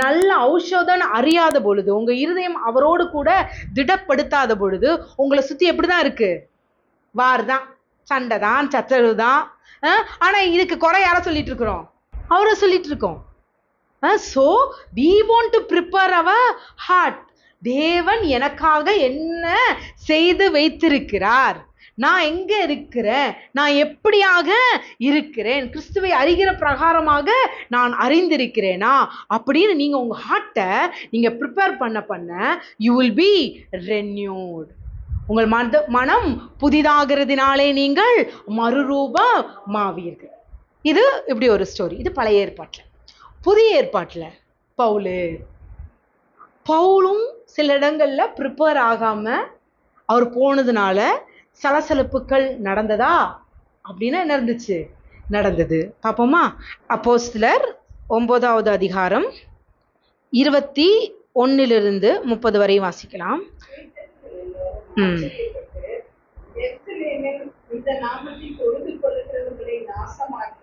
நல்ல ஔஷதம் அறியாத பொழுது, உங்க இருதயம் அவரோடு கூட திடப்படுத்தாத பொழுது உங்களை சுத்தி எப்படிதான் இருக்கு? வார் தான், சண்டை தான், சச்சரவு தான். ஆனா இதுக்கு குறை யாரை சொல்லிட்டு இருக்கிறோம்? அவரை சொல்லிட்டு இருக்கோம். So we want to prepare our heart. தேவன் எனக்காக என்ன செய்து வைத்திருக்கிறார், நான் எங்க இருக்கிறேன், நான் எப்படியாக இருக்கிறேன், கிறிஸ்துவை அறிகிற பிரகாரமாக நான் அறிந்திருக்கிறேனா அப்படின்னு நீங்க உங்க ஹார்ட்டை நீங்க ப்ரிப்பேர் பண்ண you will be renewed. உங்கள் மனம் புதிதாகிறதுனாலே நீங்கள் மறுரூபமாவீர்கள். இது இப்படி ஒரு ஸ்டோரி. இது பழைய ஏற்பாட்டில். புதிய ஏற்பாட்டில் பவுலும் சில இடங்கள்ல ப்ரிப்பேர் ஆகாம அவர் போனதுனால சலசலப்புகள் நடந்ததா அப்படின்னா என்ன இருந்துச்சு? நடந்தது. பார்ப்போமா? அப்போஸ்தலர் 9வது அதிகாரம் 21 to 30 வரை வாசிக்கலாம். இந்த நாமத்தை தொழுது கொள்ளுகிறவர்களை நாசமாக்கி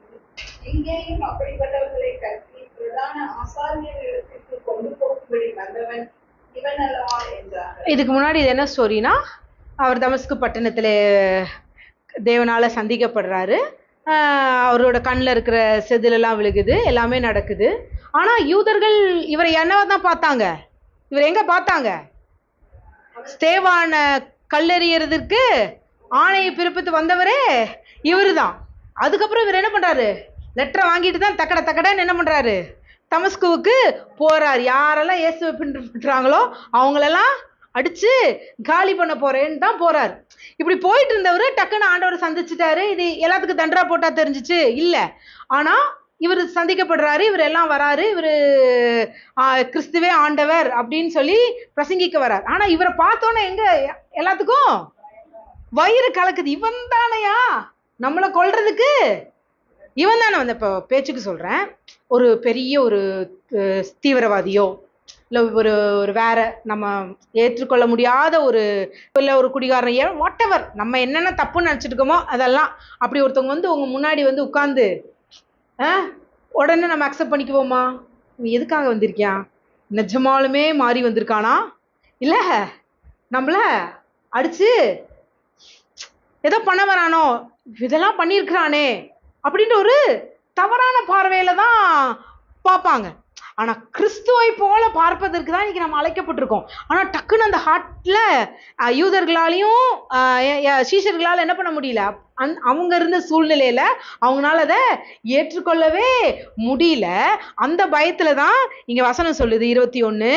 இங்கேயும் அப்படிப்பட்டவர்களை கட்டி பிரதான ஆசாரியர்களிடத்திற்கு கொண்டு போகும்படி வந்தவன் இவன் அல்லவா என்றார். இதுக்கு முன்னாடி இது என்ன ஸ்டோரினா, அவர் தமஸ்கு பட்டணத்துல தேவனால சந்திக்கப்படுறாரு. அவரோட கண்ணில் இருக்கிற செதிலெல்லாம் விழுகுது, எல்லாமே நடக்குது. ஆனா யூதர்கள் இவரை என்னவா தான் பார்த்தாங்க? இவர் எங்க பார்த்தாங்க? ஸ்தேவான கல்லெறியறதுக்கு ஆணையை பிறப்பித்து வந்தவரே இவரு தான். அதுக்கப்புறம் இவர் என்ன பண்றாரு? லெட்டரை வாங்கிட்டு தான் தக்கடன்னு என்ன பண்றாரு? தமஸ்குவுக்கு போறாரு. யாரெல்லாம் இயேசுவை பின்பற்றுறாங்களோ அவங்களெல்லாம் அடிச்சு காலி பண்ண போறேன்னு தான் போறாரு. இப்படி போயிட்டு இருந்தவரு டக்குன்னு ஆண்டவரை சந்திச்சுட்டாரு. இது எல்லாத்துக்கும் தண்டரா போட்டா தெரிஞ்சிச்சு இல்ல. ஆனா இவர் சந்திக்கப்படுறாரு, இவர் எல்லாம் வராரு, இவரு கிறிஸ்துவே ஆண்டவர் அப்படின்னு சொல்லி பிரசங்கிக்க வர்றாரு. ஆனா இவரை பார்த்தோன்னே எங்க எல்லாத்துக்கும் வயிறு கலக்குது. இவன் தானையா நம்மளை கொல்றதுக்கு? இவன் தானே வந்து, இப்போ பேச்சுக்கு சொல்றேன், ஒரு பெரிய ஒரு தீவிரவாதியோ இல்லை ஒரு வேற நம்ம ஏற்றுக்கொள்ள முடியாத இல்லை ஒரு குடிகாரன், வாட் எவர் நம்ம என்னென்ன தப்புன்னு நினச்சிட்டு இருக்கோமோ அதெல்லாம், அப்படி ஒருத்தவங்க வந்து உங்க முன்னாடி வந்து உட்கார்ந்து உடனே நம்ம அக்செப்ட் பண்ணிக்குவோமா? நீ எதுக்காக வந்திருக்கியா? நிஜமாலுமே மாறி வந்திருக்கானா, இல்லை நம்மள அடிச்சு ஏதோ பண்ண வரானோ, இதெல்லாம் பண்ணியிருக்கிறானே அப்படின்ற ஒரு தவறான பார்வையில தான் பார்ப்பாங்க. ஆனா கிறிஸ்துவை போல பார்ப்பதற்கு தான் இன்னைக்கு நம்ம அழைக்கப்பட்டிருக்கோம். ஆனா டக்குன்னு அந்த ஹார்ட்ல யூதர்களாலையும் சீஷர்களால என்ன பண்ண முடியல. அவங்க இருந்த சூழ்நிலையில அவங்களால அதை ஏற்றுக்கொள்ளவே முடியல. அந்த பயத்துல தான் இங்க வசனம் சொல்லுது 21,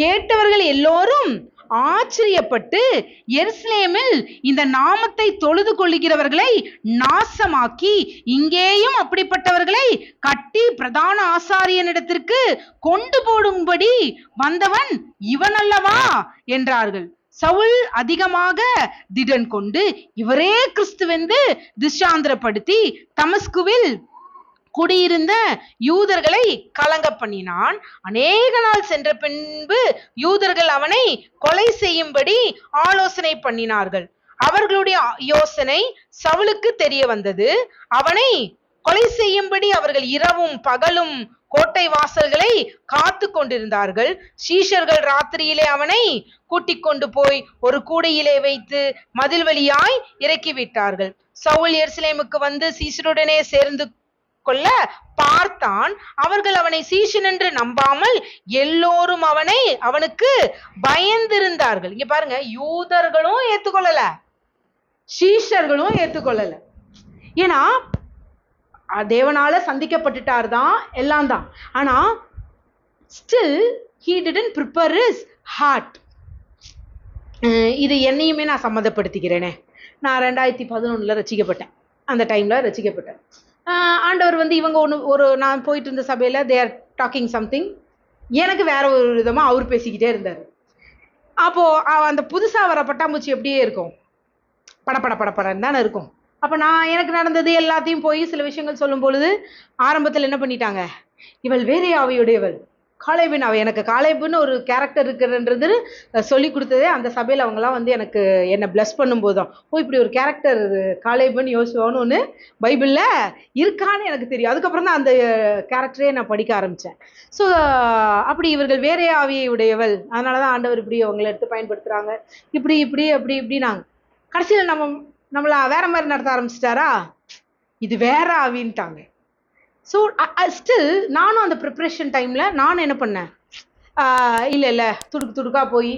கேட்டவர்கள் எல்லோரும் ஆச்சரியப்பட்டு எருசலேமில் இந்த நாமத்தை தொழுது கொள்ளுகிறவர்களை நாசமாக்கி இங்கேயும் அப்படிப்பட்டவர்களை கட்டி பிரதான ஆசாரியனிடத்திற்கு கொண்டு போடும்படி வந்தவன் இவன் அல்லவா என்றார்கள். சவுல் அதிகமாக திடன் கொண்டு இவரே கிறிஸ்துவென்று திஷாந்திரப்படுத்தி தமஸ்குவில் குடியிருந்த யூதர்களை கலங்க பண்ணினான். அநேக நாள் சென்ற பின்பு யூதர்கள் அவனை கொலை செய்யும்படி ஆலோசனை பண்ணினார்கள். அவர்களுடைய யோசனை சவுலுக்கு தெரிய வந்தது. அவனை கொலை செய்யும்படி அவர்கள் இரவும் பகலும் கோட்டை வாசல்களை காத்து கொண்டிருந்தார்கள். சீஷர்கள் ராத்திரியிலே அவனை கூட்டிக் கொண்டு போய் ஒரு கூடையிலே வைத்து மதில் வழியாய் இறக்கி விட்டார்கள். சவுல் எருசலேமுக்கு வந்து சீஷருடனே சேர்ந்து கொள்ள பார்த்தான். அவர்கள் அவனை சீஷன் என்று நம்பாமல் எல்லோரும் அவனுக்கு பயந்திருந்தார்கள். இங்க பாருங்க, யூதர்களும் ஏத்துக்கொள்ளல, சீஷர்களும் ஏத்துக்கொள்ளல. ஏன்னா தேவனால சந்திக்கப்பட்டுட்டார் தான், எல்லாம் தான். ஆனா still he didn't prepare his heart. இது என்னையுமே நான் சம்மதப்படுத்திக்கிறேனே. நான் 2011 ரசிக்கப்பட்டேன். அந்த டைம்ல ரசிக்கப்பட்டேன். ஆண்டவர் இவங்க நான் போயிட்டு இருந்த சபையில they are talking something, எனக்கு வேற ஒரு விதமா அவர் பேசிக்கிட்டே இருந்தாரு. அப்போ அந்த புதுசா வர பட்டாம்பூச்சி எப்படியே இருக்கும், படப்படன்னு தானே இருக்கும். அப்ப எனக்கு நடந்தது எல்லாத்தையும் போய் சில விஷயங்கள் சொல்லும் பொழுது ஆரம்பத்தில் என்ன பண்ணிட்டாங்க, இவள் வேறே ஆவியுடையவள், காலேபின் அவ, எனக்கு காலேபுன்னு ஒரு கேரக்டர் இருக்குன்றது சொல்லி கொடுத்ததே அந்த சபையில். அவங்களாம் என்னை பிளஸ் பண்ணும்போது தான், இப்படி ஒரு கேரக்டர் காலேபுன்னு யோசுவான்னு ஒன்று பைபிளில் இருக்கான்னு எனக்கு தெரியும். அதுக்கப்புறம் தான் அந்த கேரக்டரே நான் படிக்க ஆரம்பித்தேன். ஸோ அப்படி இவர்கள் வேறே ஆவியை உடையவள், அதனால தான் ஆண்டவர் இப்படி அவங்களை எடுத்து பயன்படுத்துகிறாங்க, இப்படி நாங்கள் கடைசியில் நம்மளை வேற மாதிரி நடத்த ஆரம்பிச்சிட்டாரா, இது வேற ஆவின்ட்டாங்க. ஸோ ஸ்டில் நானும் அந்த ப்ரிப்ரேஷன் டைமில் நானும் என்ன பண்ணேன், இல்லை துடுக்கா போய்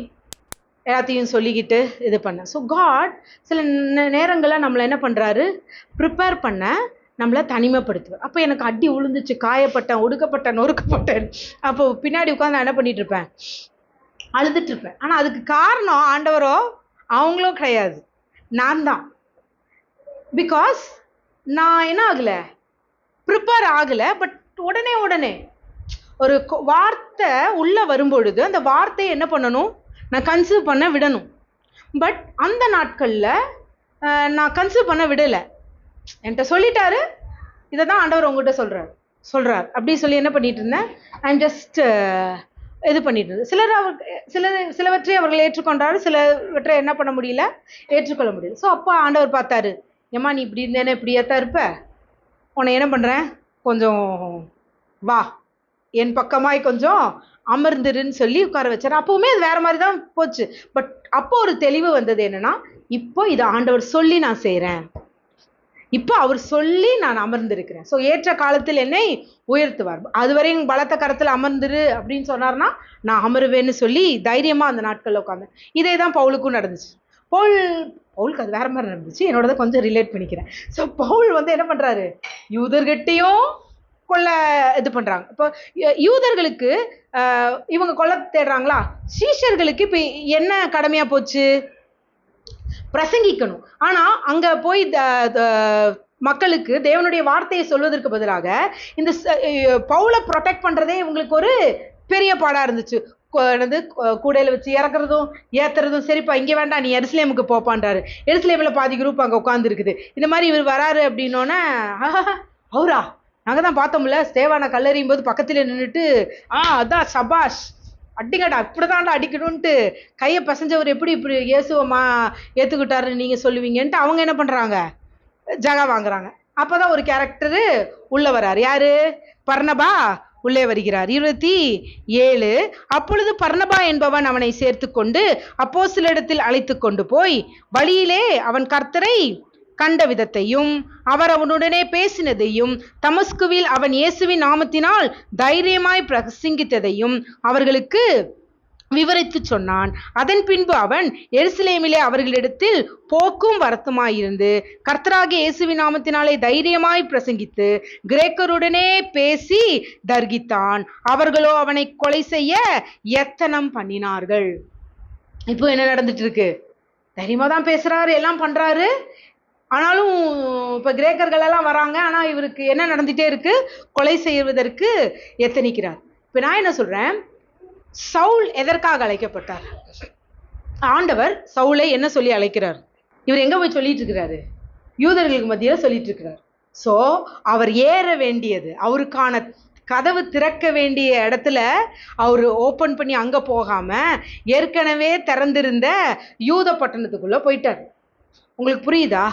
எல்லாத்தையும் சொல்லிக்கிட்டு இது பண்ணேன். ஸோ காட் சில நேரங்களில் நம்மளை என்ன பண்ணுறாரு, ப்ரிப்பேர் பண்ண நம்மளை தனிமைப்படுத்துவார். அப்போ எனக்கு அடி உளுந்துச்சு, காயப்பட்டேன், ஒடுக்கப்பட்டேன், நொறுக்கப்பட்டேன். அப்போ பின்னாடி உட்காந்து நான் என்ன பண்ணிட்டு இருப்பேன், அழுதுட்டு இருப்பேன். ஆனால் அதுக்கு காரணம் ஆண்டவரோ அவங்களும் கிடையாது, நான் தான். பிகாஸ் நான் என்ன ஆகலை, ப்ரிப்பேர் ஆகலை. பட் உடனே ஒரு வார்த்தை உள்ளே வரும்பொழுது அந்த வார்த்தையை என்ன பண்ணணும், நான் கன்சீவ் பண்ண விடணும். பட் அந்த நாட்களில் நான் கன்சீவ் பண்ண விடலை. என்கிட்ட சொல்லிட்டாரு, இதை தான் ஆண்டவர் உங்ககிட்ட சொல்கிறார் அப்படி சொல்லி என்ன பண்ணிட்டு இருந்தேன், ஐம் ஜஸ்ட் இது பண்ணிட்டு இருந்தேன். சிலவற்றை அவர்கள் ஏற்றுக்கொண்டாரு, சிலவற்றை என்ன பண்ண முடியல, ஏற்றுக்கொள்ள முடியல. ஸோ அப்போ ஆண்டவர் பார்த்தாரு, ஏம்மா நீ இப்படி இருந்தேன்னா இப்படியேத்தான் இருப்ப, உன்னை என்ன பண்ணுறேன், கொஞ்சம் வா என் பக்கமாய் கொஞ்சம் அமர்ந்துருன்னு சொல்லி உட்கார வச்சார். அப்போவுமே அது வேற மாதிரி தான் போச்சு. பட் அப்போ ஒரு தெளிவு வந்தது, என்னன்னா இப்போ இதை ஆண்டவர் சொல்லி நான் செய்கிறேன், இப்போ அவர் சொல்லி நான் அமர்ந்திருக்கிறேன். ஸோ ஏற்ற காலத்தில் என்னை உயர்த்துவார், அதுவரையும் பலத்த கரத்தில் அமர்ந்துரு அப்படின்னு சொன்னார்னா நான் அமருவேன்னு சொல்லி தைரியமாக அந்த நாட்களில் உட்காந்தேன். இதே தான் பவுலுக்கும் நடந்துச்சு. பவுலுக்கு அது வேற மாதிரி நடந்துச்சு, என்னோட கொஞ்சம் ரிலேட் பண்ணிக்கிறேன். ஸோ பவுல் என்ன பண்ணுறாரு, யூதர்கிட்டையும் கொல்ல இது பண்ணுறாங்க. இப்போ யூதர்களுக்கு இவங்க கொல்ல தேடுறாங்களா, சீஷர்களுக்கு இப்போ என்ன கடமையாக போச்சு, பிரசங்கிக்கணும். ஆனால் அங்கே போய் மக்களுக்கு தேவனுடைய வார்த்தையை சொல்வதற்கு பதிலாக இந்த பவுலை ப்ரொடெக்ட் பண்ணுறதே இவங்களுக்கு ஒரு பெரிய பாடாக இருந்துச்சு. கூடையில் வச்சு இறக்குறதும் ஏற்றுறதும். சரிப்பா இங்கே வேண்டாம், நீ எருசலேமுக்கு போப்பான்றாரு. எருசலேமில் பாதி குரூப் அங்கே உட்காந்துருக்குது. இந்த மாதிரி இவர் வராரு அப்படின்னோன்னே, அவரா, நாங்கள் தான் பார்த்தோம்ல ஸ்தேவானை கல்லறியும் போது பக்கத்தில் நின்றுட்டு அதான் சபாஷ் அடிங்கடா, இப்படிதான்டா அடிக்கணும்ன்ட்டு கையை பசஞ்சவர் எப்படி இப்படி இயேசுவமா ஏற்றுக்கிட்டாருன்னு நீங்கள் சொல்லுவீங்கன்ட்டு அவங்க என்ன பண்ணுறாங்க, ஜகா வாங்குறாங்க. அப்போ தான் ஒரு கேரக்டரு உள்ளே வராரு. யாரு, பர்னபா உள்ளே வருகிறார். 27. அப்பொழுது பர்னபா என்பவன் அவனை சேர்த்து கொண்டு அப்போஸ்தலரிடத்தில் அழைத்து கொண்டு போய் வழியிலே அவன் கர்த்தரை கண்ட விதத்தையும் அவர் அவனுடனே பேசினதையும் தமஸ்குவில் அவன் இயேசுவின் நாமத்தினால் தைரியமாய் பிரசங்கித்ததையும் அவர்களுக்கு விவரித்து சொன்னான். அதன் பின்பு அவன் எருசலேமிலே அவர்களிடத்தில் போக்கும் வரத்துமாயிருந்து கர்த்தராகிய இயேசுவின் நாமத்தினாலே தைரியமாய் பிரசங்கித்து கிரேக்கருடனே பேசி தர்கித்தான். அவர்களோ அவனை கொலை செய்ய எத்தனம் பண்ணினார்கள். இப்போ என்ன நடந்துட்டு இருக்கு, தைரியமா தான் பேசுறாரு, எல்லாம் பண்றாரு. ஆனாலும் இப்போ கிரேக்கர்கள் எல்லாம் வராங்க. ஆனால் இவருக்கு என்ன நடந்துகிட்டே இருக்கு, கொலை செய்வதற்கு எத்தனிக்கிறார். இப்போ நான் என்ன சொல்கிறேன், சவுல் எதற்காக அழைக்கப்பட்டார், ஆண்டவர் சவுலை என்ன சொல்லி அழைக்கிறார், இவர் எங்கே போய் சொல்லிட்டு இருக்கிறாரு, யூதர்களுக்கு மத்தியில் சொல்லிட்டு இருக்கிறார். ஸோ அவர் ஏற வேண்டியது, அவருக்கான கதவு திறக்க வேண்டிய இடத்துல அவர் ஓப்பன் பண்ணி அங்கே போகாமல் ஏற்கனவே திறந்திருந்த யூத பட்டணத்துக்குள்ளே போயிட்டார். உங்களுக்கு புரியுதா?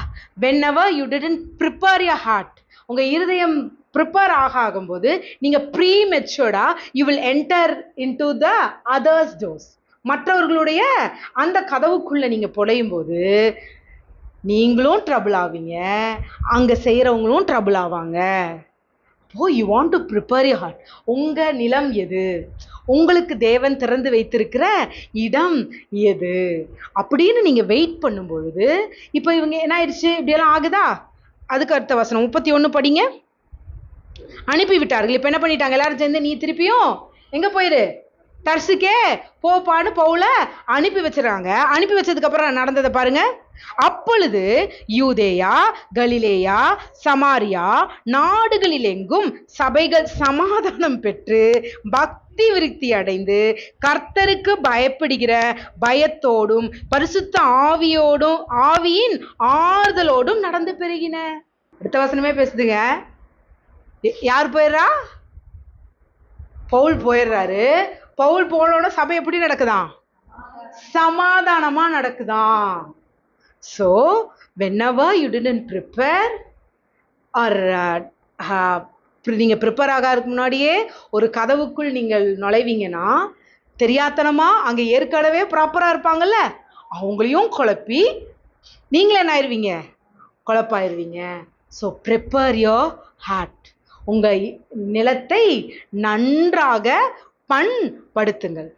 whenever you didn't prepare your heart, உங்க இருதயம் ப்ரிப்பேர் ஆகும்போது நீங்க ப்ரீமெச்சூர்டா you will enter into the others doors, மற்றவர்களுடைய அந்த கதவுக்குள்ள நீங்க புழையும் போது நீங்களும் ட்ரபிள் ஆவீங்க, அங்க செய்யறவங்களும் ட்ரபிள் ஆவாங்க. அப்போ you want to prepare your heart. உங்கள் நிலம் எது, உங்களுக்கு தேவன் திறந்து வைத்திருக்கிற இடம் எது அப்படின்னு நீங்கள் வெயிட் பண்ணும் பொழுது, இப்போ இவங்க என்ன ஆயிடுச்சு, இப்படியெல்லாம் ஆகுதா? அதுக்கு அடுத்த வசனம் 31 படிங்க. அனுப்பி விட்டார்கள். இப்போ என்ன பண்ணிட்டாங்க, எல்லாரும் சேர்ந்து நீ திருப்பியும் எங்கே போயிரு, தர்சுக்கே போப்பான்னு பவுல அனுப்பி வச்சிடறாங்க. அனுப்பி வச்சதுக்கு அப்புறம் நடந்ததை பாருங்க. அப்பொழுது யூதேயா, கலிலேயா, சமாரியா நாடுகளில் எங்கும் சபைகள் சமாதானம் பெற்று பக்தி விருத்தி அடைந்து கர்த்தருக்கு பயப்படுகிற பயத்தோடும் பரிசுத்த ஆவியின் ஆறுதலோடும் நடந்து பெருகின. அடுத்த வசனமே பேசுதுங்க. யார் போயிடுறா? பவுல் போயிடுறாரு. பவுல் போனோட சபை எப்படி நடக்குதான்? சமாதானமா நடக்குதான். So whenever you didn't prepare or நீங்க ப்ரிப்பேர் ஆகிறதுக்கு முன்னாடியே ஒரு கதவுக்குள் நீங்கள் நுழைவீங்கன்னா, தெரியாத்தனமா அங்க ஏற்கனவே ப்ராப்பரா இருப்பாங்கல்ல, அவங்களையும் குழப்பி நீங்களே என்ன ஆயிருவீங்க, குழப்பாயிருவீங்க. So prepare your heart. உங்க நிலத்தை நன்றாக பண்படுத்துங்கள்.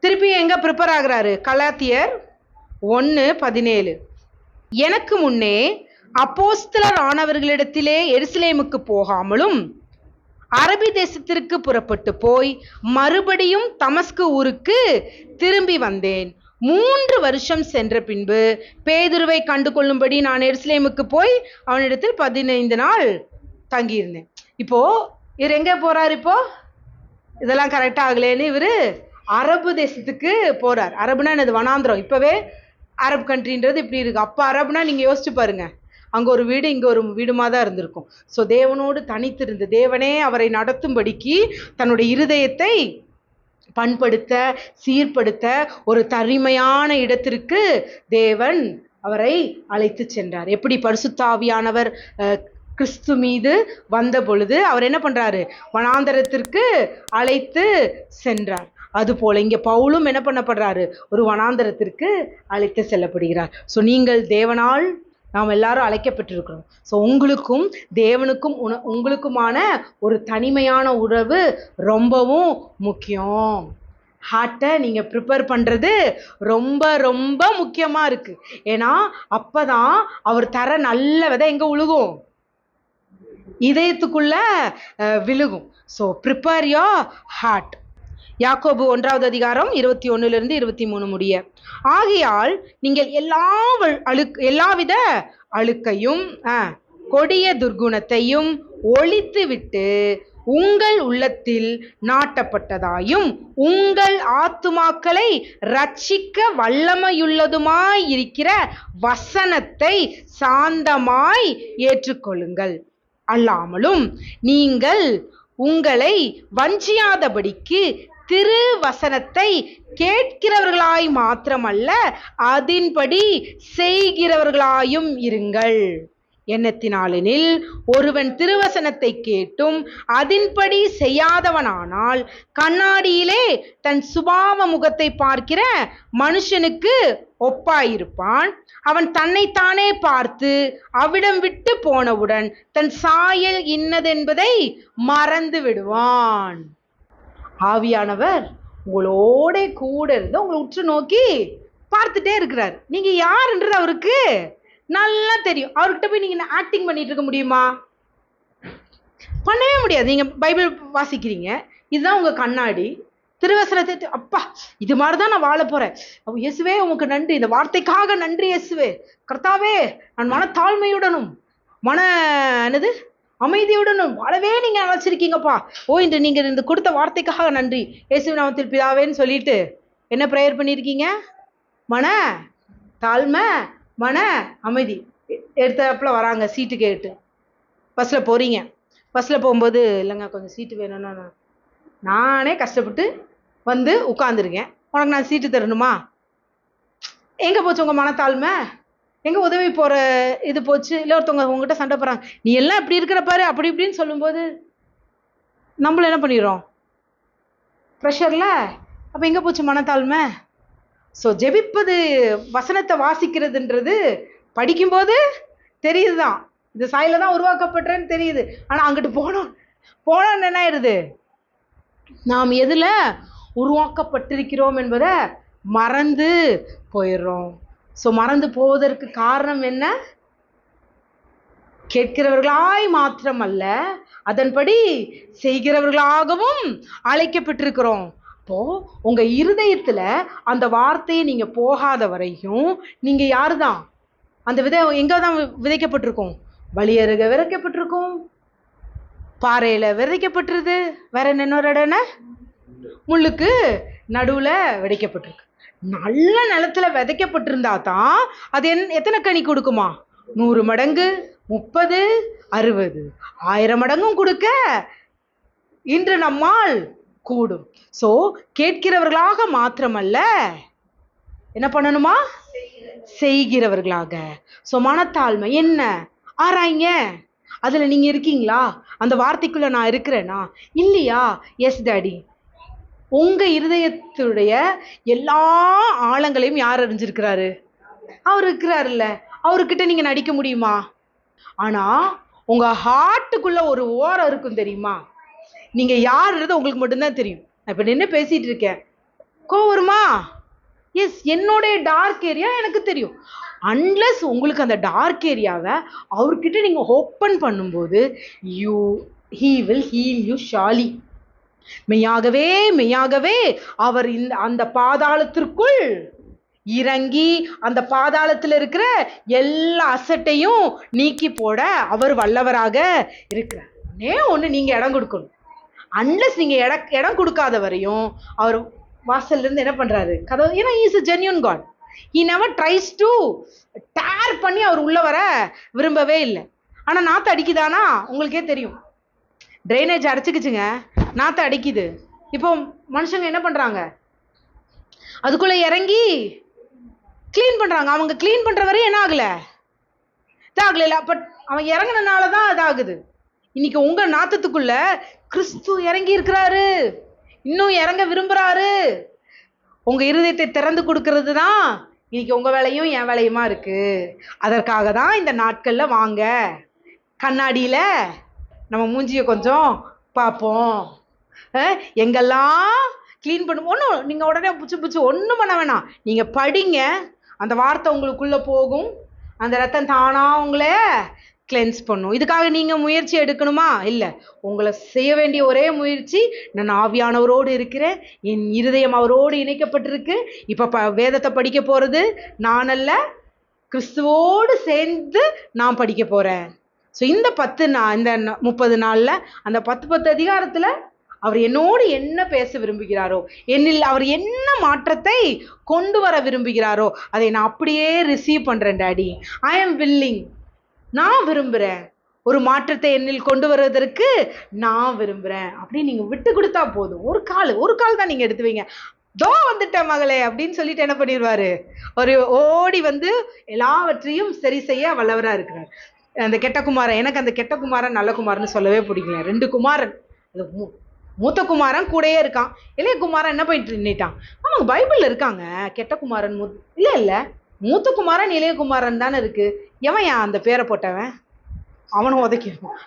திருப்பி எங்க ப்ரிப்பேர் ஆகுறாரு? கலாத்தியர் 1:17. எனக்கு முன்னே அப்போஸ்தலர் ஆனவர்களிடத்திலே எருசலேமுக்கு போகாமலும் அரபி தேசத்திற்கு புறப்பட்டு போய் மறுபடியும் தமஸ்கு ஊருக்கு திரும்பி வந்தேன். 3 வருஷம் சென்ற பின்பு பேதுருவை கண்டு கொள்ளும்படி நான் எருசலேமுக்கு போய் அவனிடத்தில் 15 நாள் தங்கியிருந்தேன். இப்போ இவர் எங்க போறாரு? இப்போ இதெல்லாம் கரெக்டா ஆகலேன்னு இவரு அரபு தேசத்துக்கு போறார். அரபுனா என்னது? வனாந்திரம். இப்பவே அரபு கண்ட்ரின்றது இப்படி இருக்கு. அப்போ அரபுனா நீங்க யோசிச்சு பாருங்க, அங்க ஒரு வீடு இங்க ஒரு வீடுமா தான் இருந்திருக்கும். ஸோ தேவனோடு தனித்திருந்து தேவனே அவரை நடத்தும்படிக்கு தன்னுடைய இருதயத்தை பண்படுத்த சீர்படுத்த ஒரு தனிமையான இடத்திற்கு தேவன் அவரை அழைத்து சென்றார். எப்படி பரிசுத்த ஆவியானவர் கிறிஸ்து மீது வந்த பொழுது அவர் என்ன பண்றாரு? வனாந்தரத்திற்கு அழைத்து சென்றார். அதுபோல இங்க பவுலும் என்ன பண்ணப்படுறாரு? ஒரு வனாந்தரத்திற்கு அழைத்து செல்லப்படுகிறார். ஸோ நீங்கள் தேவனால் நாம் எல்லாரும் அழைக்கப்பட்டிருக்கிறோம். ஸோ உங்களுக்கும் தேவனுக்கும் உங்களுக்குமான ஒரு தனிமையான உறவு ரொம்பவும் முக்கியம். ஹார்ட்டை நீங்கள் ப்ரிப்பேர் பண்ணுறது ரொம்ப ரொம்ப முக்கியமாக இருக்குது. ஏன்னா அப்போ தான் அவர் தர நல்ல விதை எங்கே விழுகும்? இதயத்துக்குள்ள விழுகும். So prepare your heart. யாக்கோபு 1:21-23 முடிய. ஆகையால் நீங்கள் எல்லாவித அழுக்கையும் கொடிய துர்குணத்தையும் ஒழித்துவிட்டு உங்கள் உள்ளத்தில் நாட்டப்பட்டதாயும் உங்கள் ஆத்துமாக்களை ரட்சிக்க வல்லமையுள்ளதுமாய் இருக்கிற வசனத்தை சாந்தமாய் ஏற்றுக்கொள்ளுங்கள். அல்லாமலும் நீங்கள் உங்களை வஞ்சியாதபடிக்கு திரு வசனத்தை கேட்கிறவர்களாய் மாத்திரமல்ல அதின்படி செய்கிறவர்களாயும் இருங்கள். எண்ணத்தினாலெனில் ஒருவன் திருவசனத்தை கேட்டும் அதின்படி செய்யாதவனானால் கண்ணாடியிலே தன் சுபாவ முகத்தை பார்க்கிற மனுஷனுக்கு ஒப்பாயிருப்பான். அவன் தன்னைத்தானே பார்த்து அவ்விடம் விட்டு போனவுடன் தன் சாயல் இன்னதென்பதை மறந்து விடுவான். ஆவியானவர் உங்களோட கூட இருந்து உங்களை உற்று நோக்கி பார்த்துட்டே இருக்கிறார். நீங்க யாருன்றது அவருக்கு நல்லா தெரியும். அவர்கிட்ட போய் நீங்க ஆக்டிங் பண்ணிட்டு இருக்க முடியுமா? பண்ணவே முடியாது. நீங்க பைபிள் வாசிக்கிறீங்க, இதுதான் உங்க கண்ணாடி. திருவசனத்தை அப்பா இது மாதிரிதான் நான் வாழ போறேன், இயேசுவே உமக்கு நன்றி, இந்த வார்த்தைக்காக நன்றி இயேசுவே, கர்த்தாவே நான் மன தாழ்மையுடனும் அமைதியுடனும் வாழவே நீங்க அழைச்சிருக்கீங்கப்பா. இன்று நீங்க இந்த கொடுத்த வார்த்தைக்காக நன்றி இயேசு நாமத்தில் பிதாவேன்னு சொல்லிட்டு என்ன ப்ரேயர் பண்ணியிருக்கீங்க? மன தாழ்மை, மன அமைதி. எடுத்தப்பல வராங்க சீட்டு கேட்டு, பஸ்ஸில் போகிறீங்க. பஸ்ஸில் போகும்போது இல்லைங்க கொஞ்சம் சீட்டு வேணும்னா நானே கஷ்டப்பட்டு வந்து உட்காந்துருக்கேன், உனக்கு நான் சீட்டு தரணுமா? எங்கே போச்சு உங்கள் மனத்தாழ்மை? எங்கே உதவி போகிற இது போச்சு? இல்லை ஒருத்தவங்க உங்ககிட்ட சண்டை போடுறாங்க, நீ எல்லாம் இப்படி இருக்கிற பாரு அப்படி இப்படின்னு சொல்லும்போது நம்மள என்ன பண்ணிடுறோம்? ப்ரெஷரில். அப்போ எங்கே போச்சு மனத்தாழ்மை? ஸோ ஜெபிப்பது, வசனத்தை வாசிக்கிறதுன்றது படிக்கும்போது தெரியுது தான், இந்த சாயில தான் உருவாக்கப்பட்டேன்னு தெரியுது. ஆனால் அங்கிட்டு போனோம் போனா என்ன ஆயிடுது? நாம் எதுல உருவாக்கப்பட்டிருக்கிறோம் என்பதை மறந்து போயிடுறோம். ஸோ மறந்து போவதற்கு காரணம் என்ன? கேட்கிறவர்களாய் மாத்திரமல்ல, அதன்படி செய்கிறவர்களாகவும் அழைக்கப்பட்டிருக்கிறோம். அப்போ உங்க இருதயத்துல அந்த வார்த்தையை நீங்க போகாத வரையும் நீங்க யாருதான்? அந்த விதை எங்க தான் விதைக்கப்பட்டிருக்கும்? வழியருக விதைக்கப்பட்டிருக்கும், பாறையில விதைக்கப்பட்டிருது, வேற இன்னொரு இடம் முள்ளுக்கு நடுவுல விதைக்கப்பட்டிருக்கு. நல்ல நிலத்துல விதைக்கப்பட்டிருந்தா தான் அது எத்தனை கனி கொடுக்குமா? 100 மடங்கு, 30, 60, 1000 மடங்கும் கொடுக்க இன்று நம்மால் கூடும். ஸோ கேட்கிறவர்களாக மாத்திரமல்ல, என்ன பண்ணணுமா? செய்கிறவர்களாக. ஸோ மனத்தாழ்மை என்ன? ஆராய்ங்க. அதுல நீங்க இருக்கீங்களா? அந்த வார்த்தைக்குள்ள நான் இருக்கிறேனா இல்லையா? Yes daddy. உங்க இருதயத்துடைய எல்லா ஆழங்களையும் யார் அறிஞ்சிருக்கிறாரு? அவர் இருக்கிறாருல்ல. அவர்கிட்ட நீங்க நடிக்க முடியுமா? ஆனா உங்க ஹார்ட்டுக்குள்ள ஒரு ஓரம் இருக்கும் தெரியுமா? நீங்க யாருன்றது உங்களுக்கு மட்டும்தான் தெரியும். நான் இப்ப நின்று பேசிட்டு இருக்கேன், கோவம் வருமா? எஸ், என்னுடைய டார்க் ஏரியா எனக்கு தெரியும். அன்லஸ் உங்களுக்கு அந்த டார்க் ஏரியாவை அவர்கிட்ட நீங்க ஓப்பன் பண்ணும்போது he will heal you surely. மெய்யாகவே மெய்யாகவே அவர் அந்த பாதாளத்திற்குள் இறங்கி அந்த பாதாளத்தில் இருக்கிற எல்லா அசட்டையும் நீக்கி போட அவர் வல்லவராக இருக்கிறார். ஒண்ணு நீங்க இடம் கொடுக்கணும். அன்லஸ் நீங்க இடம் கொடுக்காத வரையும் அவர் வாசல்ல இருந்து என்ன பண்றாரு? கதவு. ஏன்னா he is a genuine God. He never tries to tear பண்ணி அவர் உள்ள வர விரும்பவே இல்லை. ஆனா நாத்து அடிக்குதானா? உங்களுக்கே தெரியும். ட்ரைனேஜ் அடைச்சிக்கிச்சுங்க, நாத்து அடிக்குது. இப்போ மனுஷங்க என்ன பண்றாங்க? அதுக்குள்ள இறங்கி கிளீன் பண்றாங்க. அவங்க கிளீன் பண்ற வரையும் என்ன ஆகல? இதாகல. பட் அவன் இறங்கினாலதான் இதாகுது. இன்னைக்கு உங்க நாத்தத்துக்குள்ள கிறிஸ்து இறங்கி இருக்கிறாரு, இன்னும் இறங்க விரும்புறாரு. உங்க இருதயத்தை திறந்து கொடுக்கறது தான் இன்னைக்கு உங்க வேலையும் என் வேலையுமா இருக்கு. அதற்காக தான் இந்த நாட்கள்ல வாங்க, கண்ணாடியில நம்ம மூஞ்சிய கொஞ்சம் பார்ப்போம். எங்கெல்லாம் கிளீன் பண்ணும். ஒன்றும் நீங்க உடனே புச்சு ஒன்றும் பண்ண வேணாம். நீங்க படிங்க, அந்த வார்த்தை உங்களுக்குள்ள போகும். அந்த ரத்தம் தானா உங்களை கிளென்ஸ் பண்ணும். இதுக்காக நீங்க முயற்சி எடுக்கணுமா? இல்லை. உங்களை செய்ய வேண்டிய ஒரே முயற்சி, நான் ஆவியானவரோடு இருக்கிறேன், என் இருதயம் அவரோடு இணைக்கப்பட்டிருக்கு. இப்ப வேதத்தை படிக்க போறது நான் அல்ல, கிறிஸ்துவோடு சேர்ந்து நான் படிக்க போறேன். ஸோ இந்த 30 நாள்ல அந்த 10 அதிகாரத்துல அவர் என்னோடு என்ன பேச விரும்புகிறாரோ, என்னில் அவர் என்ன மாற்றத்தை கொண்டு வர விரும்புகிறாரோ அதை நான் அப்படியே ரிசீவ் பண்றேன். Daddy, I am willing. நான் விரும்புறேன், ஒரு மாற்றத்தை என்னில் கொண்டு வருவதற்கு நான் விரும்புறேன் அப்படின்னு நீங்க விட்டு கொடுத்தா போதும். ஒரு கால் தான் நீங்க எடுத்து வைங்க. தோ வந்துட்டேன் மகளே அப்படின்னு சொல்லிட்டு என்ன பண்ணிடுவாரு? ஒரு ஓடி வந்து எல்லாவற்றையும் சரி செய்ய வல்லவரா இருக்கிறார். அந்த கெட்ட குமாரன், எனக்கு அந்த கெட்ட குமாரன் நல்ல குமாரன்னு சொல்லவே பிடிக்கல. 2 குமாரன். அது மூத்த குமாரன் கூடயே இருக்கான், இளைய குமாரன் என்ன பண்ணிட்டு நின்னுட்டான். ஆமாங்க, பைபிள்ல இருக்காங்க கெட்ட குமாரன். இல்ல மூத்த குமாரன் இளைய குமாரன் தானே இருக்கு. எவன் அந்த பேரை போட்டவன்? அவனும் உதைக்கிருப்பான்.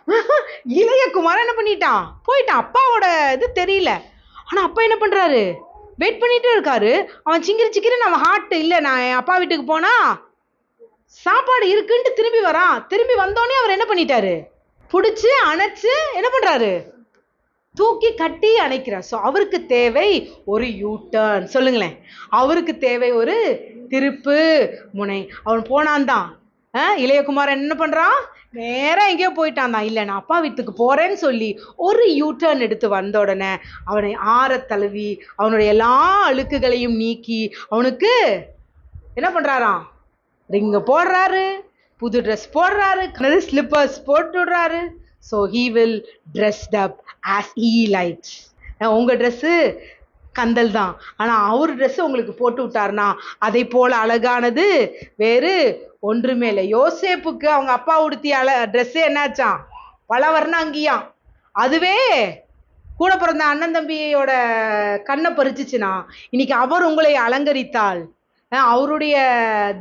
இளைய குமாரன் என்ன பண்ணிட்டான்? போயிட்டான். அப்பாவோட இது தெரியல. ஆனா அப்பா என்ன பண்றாரு? வெயிட் பண்ணிட்டு இருக்காரு. அவன் சிக்கிரி நம்ம ஹார்ட் இல்ல, நான் என் அப்பா வீட்டுக்கு போனா சாப்பாடு இருக்குன்ட்டு திரும்பி வரான். திரும்பி வந்தோடனே அவர் என்ன பண்ணிட்டாரு? புடிச்சு அணைச்சு என்ன பண்றாரு? தூக்கி கட்டி அணைக்கிறார். ஸோ அவருக்கு தேவை ஒரு யூட்டர்ன். சொல்லுங்களேன், அவருக்கு தேவை ஒரு திருப்பு முனை. அவன் போனான் தான். இளையகுமாரன் என்ன பண்றான்? நேரா எங்கேயோ போயிட்டான் தான். இல்லை, நான் அப்பா வீட்டுக்கு போறேன்னு சொல்லி ஒரு யூட்டர்ன் எடுத்து வந்த உடனே அவனை ஆற தழுவி அவனுடைய எல்லா அழுக்குகளையும் நீக்கி அவனுக்கு என்ன பண்றாராம்? ரிங்க போடுறாரு, புது ட்ரெஸ் போடுறாரு, ஸ்லிப்பர்ஸ் போட்டு விடுறாரு. So he will dressed up as he likes. உங்க ட்ரெஸ்ஸு கந்தல் தான், ஆனால் அவர் ட்ரெஸ்ஸு உங்களுக்கு போட்டு விட்டாருனா அதை போல அழகானது வேறு ஒன்றுமே இல்லை. யோசேப்புக்கு அவங்க அப்பா உடுத்திய ட்ரெஸ்ஸே என்னாச்சான்? பலவர்ண அங்கியாம். அதுவே கூட பிறந்த அண்ணன் தம்பியோட கண்ணை பறிச்சுச்சுன்னா இன்னைக்கு அவர் உங்களை அலங்கரித்தால் அவருடைய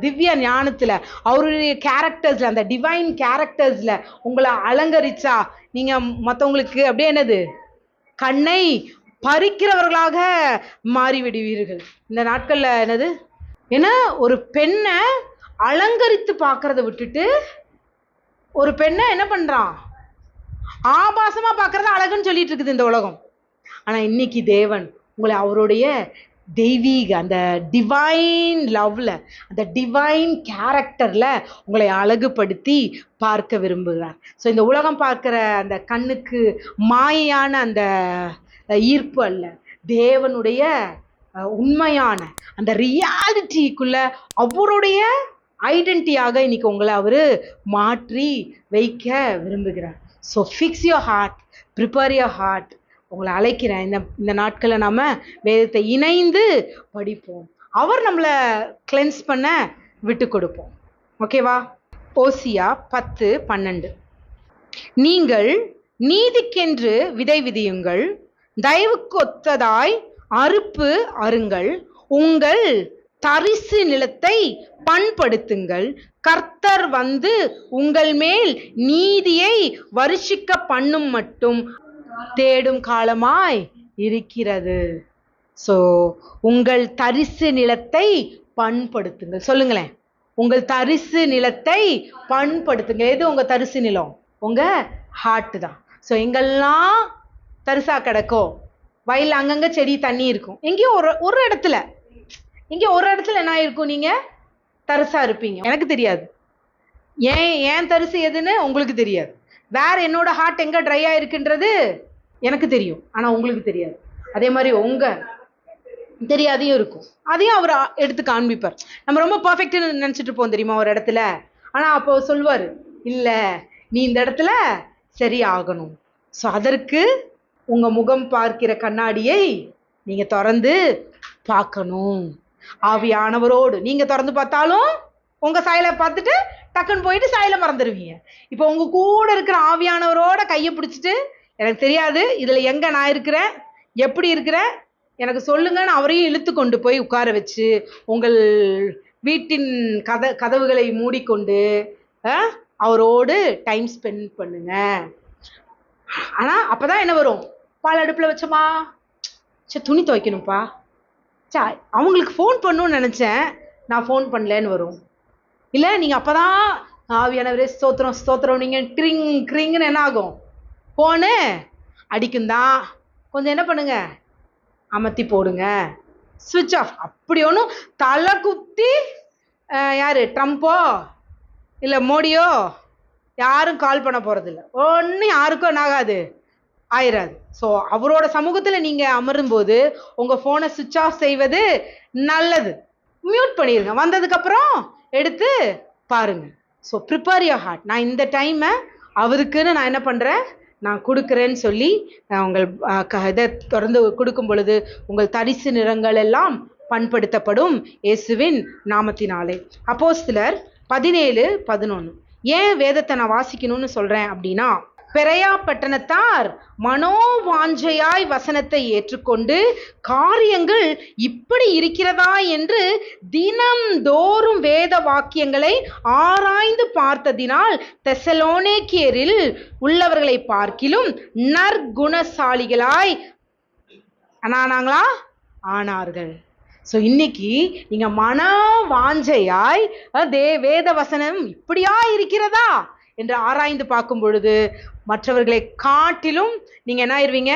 திவ்ய ஞானத்துல, அவருடைய கேரக்டர்ஸ்ல, அந்த டிவைன் கேரக்டர்ஸ்ல உங்களை அலங்கரிச்சா நீங்க மற்றவங்களுக்கு அப்படியே என்னது கண்ணை பறிக்கிறவர்களாக மாறிவிடுவீர்கள். இந்த நாட்கள்ல என்னது ஏன்னா ஒரு பெண்ணை அலங்கரித்து பார்க்கறத விட்டுட்டு ஒரு பெண்ணை என்ன பண்றான், ஆபாசமா பார்க்கறத அழகுன்னு சொல்லிட்டு இருக்குது இந்த உலகம். ஆனா இன்னைக்கு தேவன் உங்களை அவருடைய தெய்வீக அந்த டிவைன் லவ்ல, அந்த டிவைன் கேரக்டர்ல உங்களை அழகுபடுத்தி பார்க்க விரும்புகிறார். ஸோ இந்த உலகம் பார்க்கிற அந்த கண்ணுக்கு மாயான அந்த ஈர்ப்பு அல்ல, தேவனுடைய உண்மையான அந்த ரியாலிட்டிக்குள்ள அவருடைய ஐடென்டிட்டியாக இன்னைக்கு உங்களை அவரு மாற்றி வைக்க விரும்புகிறார். So fix your heart, prepare your heart. உங்களை அழைக்கிறேன், இந்த நாட்களில் நாம வேதத்தை இணைந்து படிப்போம். அவர் நம்மளை கிளென்ஸ் பண்ண விட்டு கொடுப்போம். ஓகேவா? ஓசியா 10:12. நீங்கள் நீதிக்கென்று விதை விதியுங்கள், தயவுக்கு ஒத்ததாய் அறுப்பு அருங்கள், உங்கள் தரிசு நிலத்தை பண்படுத்துங்கள், கர்த்தர் வந்து உங்கள் மேல் நீதியை வருஷிக்க பண்ணும் மட்டும் தேடும் காலமாய் இருக்கிறது. ஸோ உங்கள் தரிசு நிலத்தை பண்படுத்துங்கள். சொல்லுங்களேன், உங்கள் தரிசு நிலத்தை பண்படுத்துங்க. எது உங்க தரிசு நிலம்? உங்க ஹார்ட் தான். ஸோ எங்கெல்லாம் தரிசா கிடக்கோ, வயலில் அங்கங்க செடி தண்ணி இருக்கும், எங்கேயும் ஒரு இடத்துல என்ன இருக்கும், நீங்க தரிசா இருப்பீங்க. எனக்கு தெரியாது ஏன் தரிசு எதுன்னு உங்களுக்கு தெரியாது. வேற என்னோட ஹார்ட் எங்க ட்ரை ஆயிருக்குன்றது எனக்கு தெரியும், ஆனா உங்களுக்கு தெரியாது. அதே மாதிரி உங்க தெரியாதையும் இருக்கும், அதையும் அவர் எடுத்து காண்பிப்பார். நம்ம ரொம்ப பர்ஃபெக்ட்னு நினைச்சிட்டு இருப்போம் தெரியுமா ஒரு இடத்துல, ஆனா அப்போ சொல்வாரு, இல்ல நீ இந்த இடத்துல சரி ஆகணும். ஸோ அதற்கு உங்க முகம் பார்க்கிற கண்ணாடியை நீங்க திறந்து பார்க்கணும். ஆவியானவரோடு நீங்க திறந்து பார்த்தாலும் உங்க சாயலை பார்த்துட்டு டக்குன்னு போயிட்டு சாயலை மறந்துடுவீங்க. இப்போ உங்க கூட இருக்கிற ஆவியானவரோட கையை பிடிச்சிட்டு, எனக்கு தெரியாது இதுல எங்க நான் இருக்கிறேன், எப்படி இருக்கிறேன், எனக்கு சொல்லுங்கன்னு அவரையும் இழுத்து கொண்டு போய் உட்கார வச்சு உங்கள் வீட்டின் கதவுகளை மூடிக்கொண்டு அவரோடு டைம் ஸ்பெண்ட் பண்ணுங்க. ஆனா அப்பதான் என்ன வரும், பால் அடுப்புல வச்சோமா, சரி துணி துவைக்கணும்ப்பா, சா அவங்களுக்கு ஃபோன் பண்ணணும்னு நினைச்சேன் நான் ஃபோன் பண்ணலன்னு வரும். இல்லை நீங்கள் அப்போதான் ஆவியானவரே ஸ்தோத்திரம் ஸ்தோத்திரம், நீங்கள் க்ரிங்னு என்ன ஆகும், ஃபோனு அடிக்குந்தான். கொஞ்சம் என்ன பண்ணுங்க, அமர்த்தி போடுங்க, ஸ்விட்ச் ஆஃப். அப்படி ஒன்றும் தலை குத்தி யார் ட்ரம்ப்போ இல்லை மோடியோ யாரும் கால் பண்ண போகிறதில்ல, ஒன்றும் யாருக்கும் என்ன ஆகாது, ஆயிராது. ஸோ அவரோட சமூகத்தில் நீங்கள் அமரும்போது உங்கள் ஃபோனை சுவிட்ச் ஆஃப் செய்வது நல்லது. மியூட் பண்ணிடுங்க, வந்ததுக்கப்புறம் எடுத்து பாருங்க. So prepare your heart. நான் இந்த டைமை அவருக்குன்னு நான் என்ன பண்ணுறேன், நான் கொடுக்குறேன்னு சொல்லி உங்கள் இதை தொடர்ந்து கொடுக்கும் பொழுது உங்கள் தரிசு நிறங்கள் எல்லாம் பண்படுத்தப்படும் இயேசுவின் நாமத்தினாலே. அப்போஸ்தலர் 17:11. ஏன் வேதத்தை நான் வாசிக்கணும்னு சொல்கிறேன் அப்படின்னா, பெரையா பட்டணத்தார் மனோவாஞ்சையாய் வசனத்தை ஏற்றுக்கொண்டு காரியங்கள் இப்படி இருக்கிறதா என்று தினம்தோறும் வேத வாக்கியங்களை ஆராய்ந்து பார்த்ததினால் தெசலோனிக்கேயரில் உள்ளவர்களை பார்க்கிலும் நற்குணசாலிகளாய் ஆனார்கள். ஸோ இன்னைக்கு நீங்க மன வாஞ்சையாய் வேத வசனம் இப்படியா இருக்கிறதா என்று ஆராய்ந்து பார்க்கும் பொழுது மற்றவர்களை காட்டிலும் நீங்க என்ன ஆயிருவீங்க,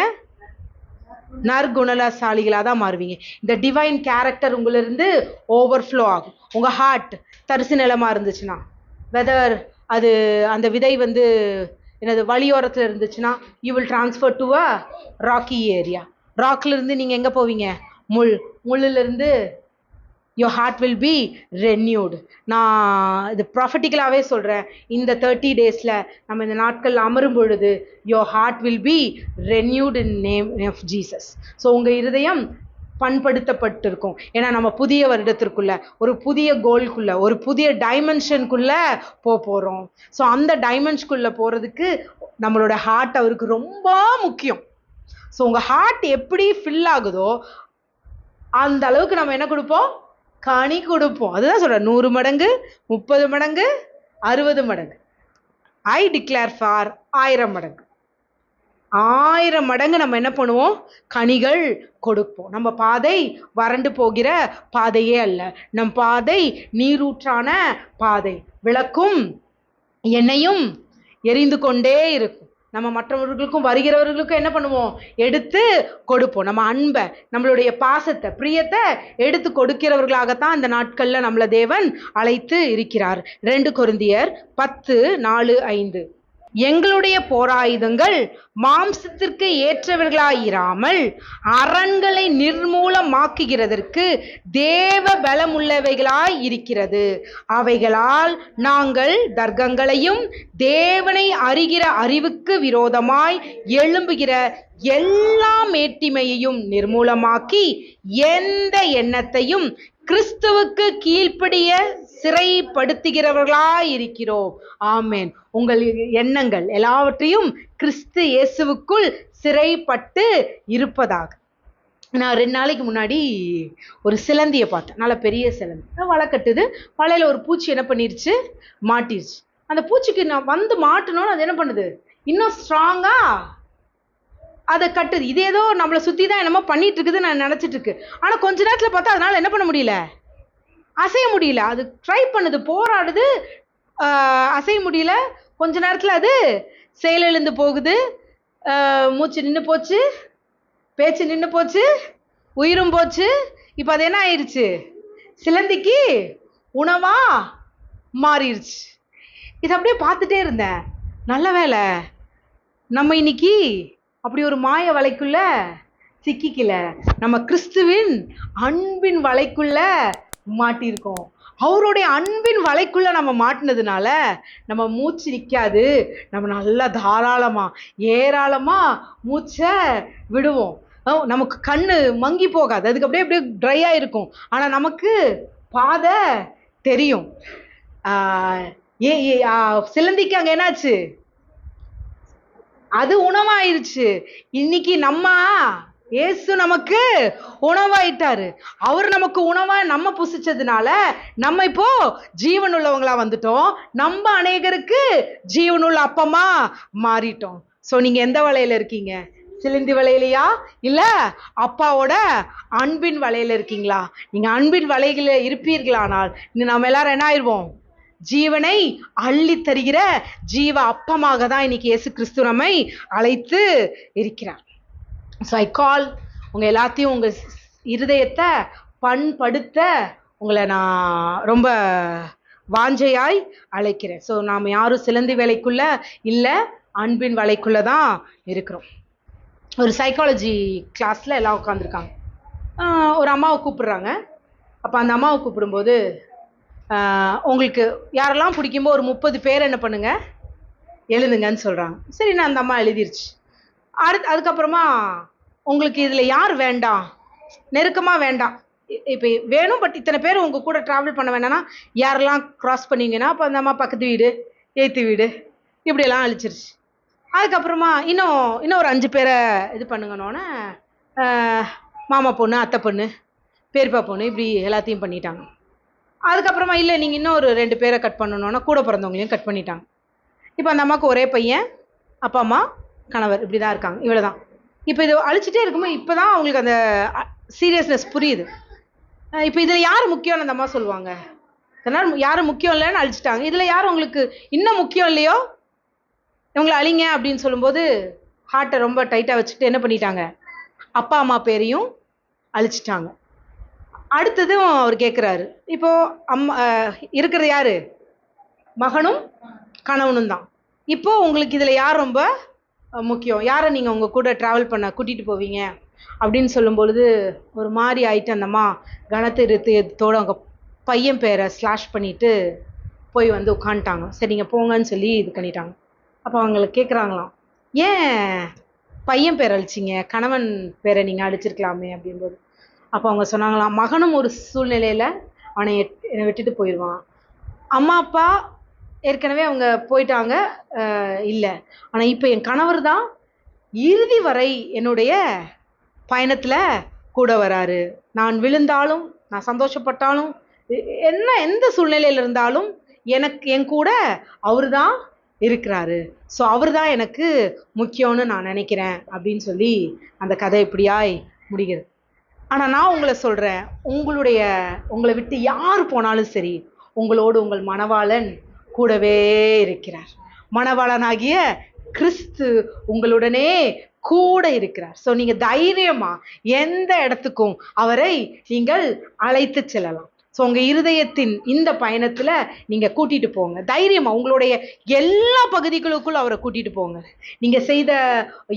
நற்குணசாலிகளாக தான் மாறுவீங்க. இந்த டிவைன் கேரக்டர் உங்களிருந்து ஓவர்ஃப்ளோ ஆகும். உங்க ஹார்ட் தரிசு நிலமா இருந்துச்சுன்னா, வெதர் அது அந்த விதை வந்து என்னது வழியோரத்தில் இருந்துச்சுன்னா, you will transfer to a rocky area. ராக்ல இருந்து நீங்க எங்க போவீங்க, முள்ளிலிருந்து your heart will be renewed. நான் இது ப்ராஃபட்டிக்கலாகவே சொல்கிறேன், இந்த 30 daysல நம்ம இந்த நாட்கள் அமரும் பொழுது your heart will be renewed in name of Jesus. So உங்கள் இருதயம் பண்படுத்தப்பட்டிருக்கும். ஏன்னா நம்ம புதிய வருடத்திற்குள்ள, ஒரு புதிய கோல்குள்ள, ஒரு புதிய டைமென்ஷனுக்குள்ள போகிறோம். ஸோ அந்த டைமென்ஷனுக்குள்ள போகிறதுக்கு நம்மளோட ஹார்ட் அவருக்கு ரொம்ப முக்கியம். ஸோ உங்கள் ஹார்ட் எப்படி ஃபில் ஆகுதோ அந்த அளவுக்கு நம்ம என்ன கொடுப்போம், கனி கொடுப்போம். அதுதான் சொல்கிறேன், 100 மடங்கு, 30 மடங்கு, 60 மடங்கு. ஐ டிக்ளேர் ஃபார் 1000 மடங்கு. 1000 மடங்கு நம்ம என்ன பண்ணுவோம்? கனிகள் கொடுப்போம். நம்ம பாதை வறண்டு போகிற பாதையே அல்ல. நம் பாதை நீரூற்றான பாதை. விளக்கும் எண்ணெயும் எரிந்து கொண்டே இருக்கும். நம்ம மற்றவர்களுக்கும் வருகிறவர்களுக்கும் என்ன பண்ணுவோம்? எடுத்து கொடுப்போம். நம்ம அன்பை, நம்மளுடைய பாசத்தை, பிரியத்தை எடுத்து கொடுக்கிறவர்களாகத்தான் இந்த நாட்களில் நம்மளை தேவன் அழைத்து இருக்கிறார். 2 கொரிந்தியர் 10:4-5. எங்களுடைய போராயுதங்கள் மாம்சத்திற்கு ஏற்றவர்களாயிராமல் அரண்களை நிர்மூலமாக்குகிறதற்கு தேவ பலமுள்ளவைகளாய் இருக்கிறது. அவைகளால் நாங்கள் தர்க்கங்களையும் தேவனை அறிகிற அறிவுக்கு விரோதமாய் எழும்புகிற எல்லா மேட்டிமையையும் நிர்மூலமாக்கி எந்த எண்ணத்தையும் கிறிஸ்துவுக்கு கீழ்ப்படிய சிறைப்படுத்துகிறவர்களாய் இருக்கிறோம். ஆமென். உங்கள் எண்ணங்கள் எல்லாவற்றையும் கிறிஸ்து இயேசுவுக்குள் சிறைப்பட்டு இருப்பதாக. நான் 2 நாளைக்கு முன்னாடி ஒரு சிலந்தியை பார்த்தேன். நல்ல பெரிய சிலந்தி, வலை கட்டுது. வலையில் ஒரு பூச்சி என்ன பண்ணிருச்சு? மாட்டிருச்சு. அந்த பூச்சிக்கு நான் வந்து மாட்டணும்னு அது என்ன பண்ணுது? இன்னும் ஸ்ட்ராங்கா அதை கட்டுது. இது ஏதோ நம்மளை சுற்றி தான் என்னமோ பண்ணிட்டு இருக்குது நான் நினச்சிட்டு இருக்கு. ஆனால் கொஞ்ச நேரத்தில் பார்த்தா அதனால என்ன பண்ண முடியல? அசைய முடியல. அது ட்ரை பண்ணுது, போராடுது, அசைய முடியல. கொஞ்ச நேரத்தில் அது செயலிழந்து போகுது. மூச்சு நின்று போச்சு, பேச்சு நின்று போச்சு, உயிரும் போச்சு. இப்போ அது என்ன ஆயிடுச்சு? சிலந்திக்கு உணவா மாறிடுச்சு. இது அப்படியே பார்த்துட்டே இருந்தேன். நல்ல வேலை நம்ம இன்னைக்கு அப்படி ஒரு மாய வலைக்குள்ள சிக்கிக்கல. நம்ம கிறிஸ்துவின் அன்பின் வலைக்குள்ள மாட்டியிருக்கோம். அவருடைய அன்பின் வலைக்குள்ள நம்ம மாட்டினதுனால நம்ம மூச்சு நிற்காது. நம்ம நல்லா தாராளமா ஏராளமா மூச்சை விடுவோம். நமக்கு கண்ணு மங்கி போகாது, அதுக்கு அப்படியே அப்படியே ட்ரையாக இருக்கும். ஆனால் நமக்கு பாதை தெரியும். சிலந்திக்கு அங்கே என்னாச்சு? அது உணவாயிருச்சு. இன்னைக்கு நம்ம இயேசு நமக்கு உணவாயிட்டாரு. அவர் நமக்கு உணவா நம்ம புசிச்சதுனால நம்ம இப்போ ஜீவன் உள்ளவங்களா வந்துட்டோம். நம்ம அநேகருக்கு ஜீவனுள்ள அப்பமா மாறிட்டோம். ஸோ நீங்க எந்த வலையில இருக்கீங்க? சிலந்தி வலையிலையா, இல்ல அப்பாவோட அன்பின் வலையில இருக்கீங்களா? நீங்க அன்பின் வலையில இருப்பீர்களானால் நம்ம எல்லாரும் என்ன ஆயிடுவோம்? ஜீவனை அள்ளி தருகிற ஜீவ அப்பமாக தான் இன்னைக்கு இயேசு கிறிஸ்து நம்மை அழைத்து இருக்கிறார். ஸோ ஐ கால் உங்க எல்லாத்தையும் உங்க இருதயத்தை பண்படுத்த உங்களை நான் ரொம்ப வாஞ்சையாய் அழைக்கிறேன். ஸோ நாம் யாரும் சிலந்தி வேலைக்குள்ள இல்லை, அன்பின் வலைக்குள்ள தான் இருக்கிறோம். ஒரு சைக்காலஜி கிளாஸில் எல்லாம் உட்காந்துருக்காங்க. ஒரு அம்மாவை கூப்பிடுறாங்க. அப்போ அந்த அம்மாவை கூப்பிடும்போது உங்களுக்கு யாரெல்லாம் பிடிக்கும்போ ஒரு 30 பேர் என்ன பண்ணுங்க, எழுதுங்கன்னு சொல்கிறாங்க. சரி, நான் அந்த அம்மா எழுதிருச்சு. அதுக்கப்புறமா உங்களுக்கு இதில் யார் வேண்டாம், நெருக்கமாக வேண்டாம், இப்போ வேணும் பட் இத்தனை பேர் உங்கள் கூட ட்ராவல் பண்ண வேண்டாம்னா யாரெல்லாம் க்ராஸ் பண்ணுவீங்கன்னா, அப்போ அந்த அம்மா பக்கத்து வீடு, எய்த்து வீடு, இப்படியெல்லாம் அழிச்சிருச்சு. அதுக்கப்புறமா இன்னும் ஒரு 5 பேரை இது பண்ணுங்கன்னொன்னே மாமா பொண்ணு, அத்தை பொண்ணு, பெரியப்பா பொண்ணு, இப்படி எல்லாத்தையும் பண்ணிட்டாங்க. அதுக்கப்புறமா இல்லை நீங்கள் இன்னும் ஒரு 2 பேரை கட் பண்ணணுன்னா கூட பிறந்தவங்களையும் கட் பண்ணிட்டாங்க. இப்போ அந்த அம்மாவுக்கு ஒரே பையன், அப்பா அம்மா கணவர் இப்படி தான் இருக்காங்க, இவ்வளோ தான். இப்போ இது அழிச்சிட்டே இருக்கும்போது இப்போ தான் அவங்களுக்கு அந்த சீரியஸ்னஸ் புரியுது. இப்போ இதில் யார் முக்கியம்னு அந்த அம்மா சொல்லுவாங்க. அதனால் யாரும் முக்கியம் இல்லைன்னு அழிச்சிட்டாங்க. இதில் யார் உங்களுக்கு இன்னும் முக்கியம் இல்லையோ இவங்களை அழிங்க அப்படின்னு சொல்லும்போது ஹார்ட்டை ரொம்ப டைட்டாக வச்சுட்டு என்ன பண்ணிட்டாங்க, அப்பா அம்மா பேரையும் அழிச்சிட்டாங்க. அடுத்ததும் அவர் கேட்குறாரு, இப்போது அம்மா இருக்கிறது யார்? மகனும் கணவனும் தான். இப்போது உங்களுக்கு இதில் யார் ரொம்ப முக்கியம், யாரை நீங்கள் உங்கள் கூட ட்ராவல் பண்ண கூட்டிகிட்டு போவீங்க அப்படின்னு சொல்லும்பொழுது ஒரு மாதிரி ஆயிட்டு அந்த அம்மா கனத்திருத்தோடு அவங்க பையன் பேரை ஸ்லாஷ் பண்ணிவிட்டு போய் வந்து உட்காந்துட்டாங்க. சரி நீங்கள் போங்கன்னு சொல்லி இது பண்ணிட்டாங்க. அப்போ அவங்களுக்கு கேட்குறாங்களாம், ஏன் பையன் பேர் அழிச்சிங்க, கணவன் பேரை நீங்கள் அழிச்சிருக்கலாமே அப்படின்போது. அப்போ அவங்க சொன்னாங்களாம், மகனும் ஒரு சூழ்நிலையில் அவனை என்னை விட்டுட்டு போயிடுவான். அம்மா அப்பா ஏற்கனவே அவங்க போயிட்டாங்க, இல்லை, ஆனால் இப்போ என் கணவர் தான் இறுதி வரை என்னுடைய பயணத்தில் கூட வராரு. நான் விழுந்தாலும் நான் சந்தோஷப்பட்டாலும் எந்த சூழ்நிலையில் இருந்தாலும் என் கூட அவர் தான் இருக்கிறாரு. ஸோ அவர் தான் எனக்கு முக்கியம்னு நான் நினைக்கிறேன் அப்படின்னு சொல்லி அந்த கதை இப்படியாய் முடிகிறது. ஆனால் நான் உங்களை சொல்கிறேன், உங்களை விட்டு யார் போனாலும் சரி, உங்களோடு உங்கள் மணவாளன் கூடவே இருக்கிறார். மணவாளனாகிய கிறிஸ்து உங்களுடனே கூட இருக்கிறார். ஸோ நீங்கள் தைரியமா எந்த இடத்துக்கும் அவரை நீங்கள் அழைத்து செல்லலாம். ஸோ உங்கள் இருதயத்தின் இந்த பயணத்தில் நீங்கள் கூட்டிகிட்டு போங்க. தைரியமாக உங்களுடைய எல்லா பகுதிகளுக்குள்ள அவரை கூட்டிகிட்டு போங்க. நீங்கள் செய்த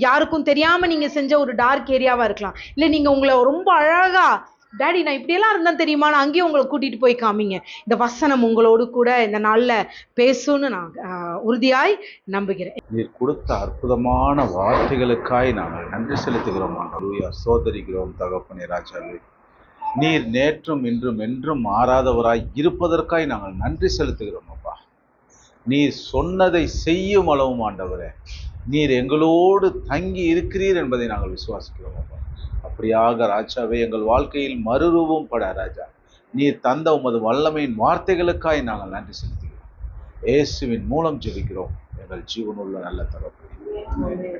யாருக்கும் தெரியாமல் நீங்கள் செஞ்ச ஒரு டார்க் ஏரியாவாக இருக்கலாம், இல்லை நீங்கள் உங்களை ரொம்ப அழகாக டாடி நான் இப்படியெல்லாம் இருந்தேன் தெரியுமான்னு அங்கேயும் உங்களை கூட்டிகிட்டு போய் காமிங்க. இந்த வசனம் உங்களோடு கூட இந்த நாளில் பேசுன்னு நான் உறுதியாய் நம்புகிறேன். நீர் கொடுத்த அற்புதமான வார்த்தைகளுக்காய் நாங்கள் நன்றி செலுத்துகிறோம். அல்லேலூயா, சோதரிக்கிறோம் தகப்பனே ராஜாவே. நீர் நேற்றும் இன்றும் என்றும் மாறாதவராய் இருப்பதற்காய் நாங்கள் நன்றி செலுத்துகிறோம் அப்பா. நீர் சொன்னதை செய்யும் அளவும் ஆண்டவரே, நீர் எங்களோடு தங்கி இருக்கிறீர் என்பதை நாங்கள் விசுவாசிக்கிறோம் அப்பா. அப்படியாக ராஜாவே எங்கள் வாழ்க்கையில் மறுரூபம் பட ராஜா, நீர் தந்த உமது வல்லமையின் வார்த்தைகளுக்காய் நாங்கள் நன்றி செலுத்துகிறோம். இயேசுவின் மூலம் ஜெபிக்கிறோம் எங்கள் ஜீவனுள்ள நல்ல தகப்பனே.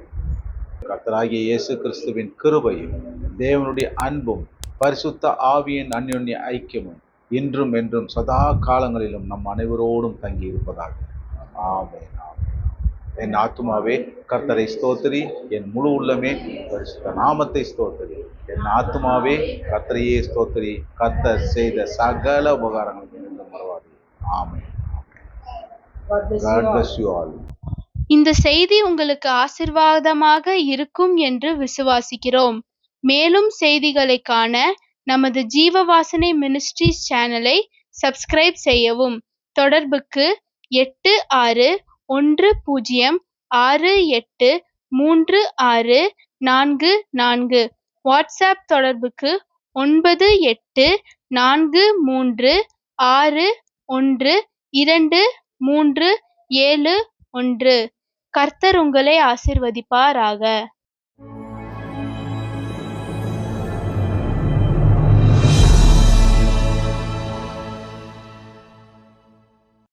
கர்த்தராகிய இயேசு கிறிஸ்துவின் கிருபையும் தேவனுடைய அன்பும் பரிசுத்த ஆவியின் அந்யோன்ய ஐக்கியமும் இன்றும் என்றும் சதா காலங்களிலும் நம் அனைவரோடும் தங்கி இருப்பதாக. ஆமென். என் ஆத்துமாவே கர்த்தரை ஸ்தோத்திரி, என் முழு உள்ளமே பரிசுத்த நாமத்தை ஸ்தோத்திரி. என் ஆத்துமாவே கர்த்தரையே ஸ்தோத்திரி, கர்த்தர் செய்த சகல உபகாரங்களையும் மறவாதே. ஆமென். God bless you all. இந்த செய்தி உங்களுக்கு ஆசீர்வாதமாக இருக்கும் என்று விசுவாசிக்கிறோம். மேலும் செய்திகளை காண நமது ஜீவவாசனை மினிஸ்ட்ரீஸ் சேனலை சப்ஸ்கிரைப் செய்யவும். தொடர்புக்கு 8661683644. வாட்ஸ்அப் தொடர்புக்கு 9843612371. கர்த்தர் உங்களை ஆசீர்வதிப்பாராக.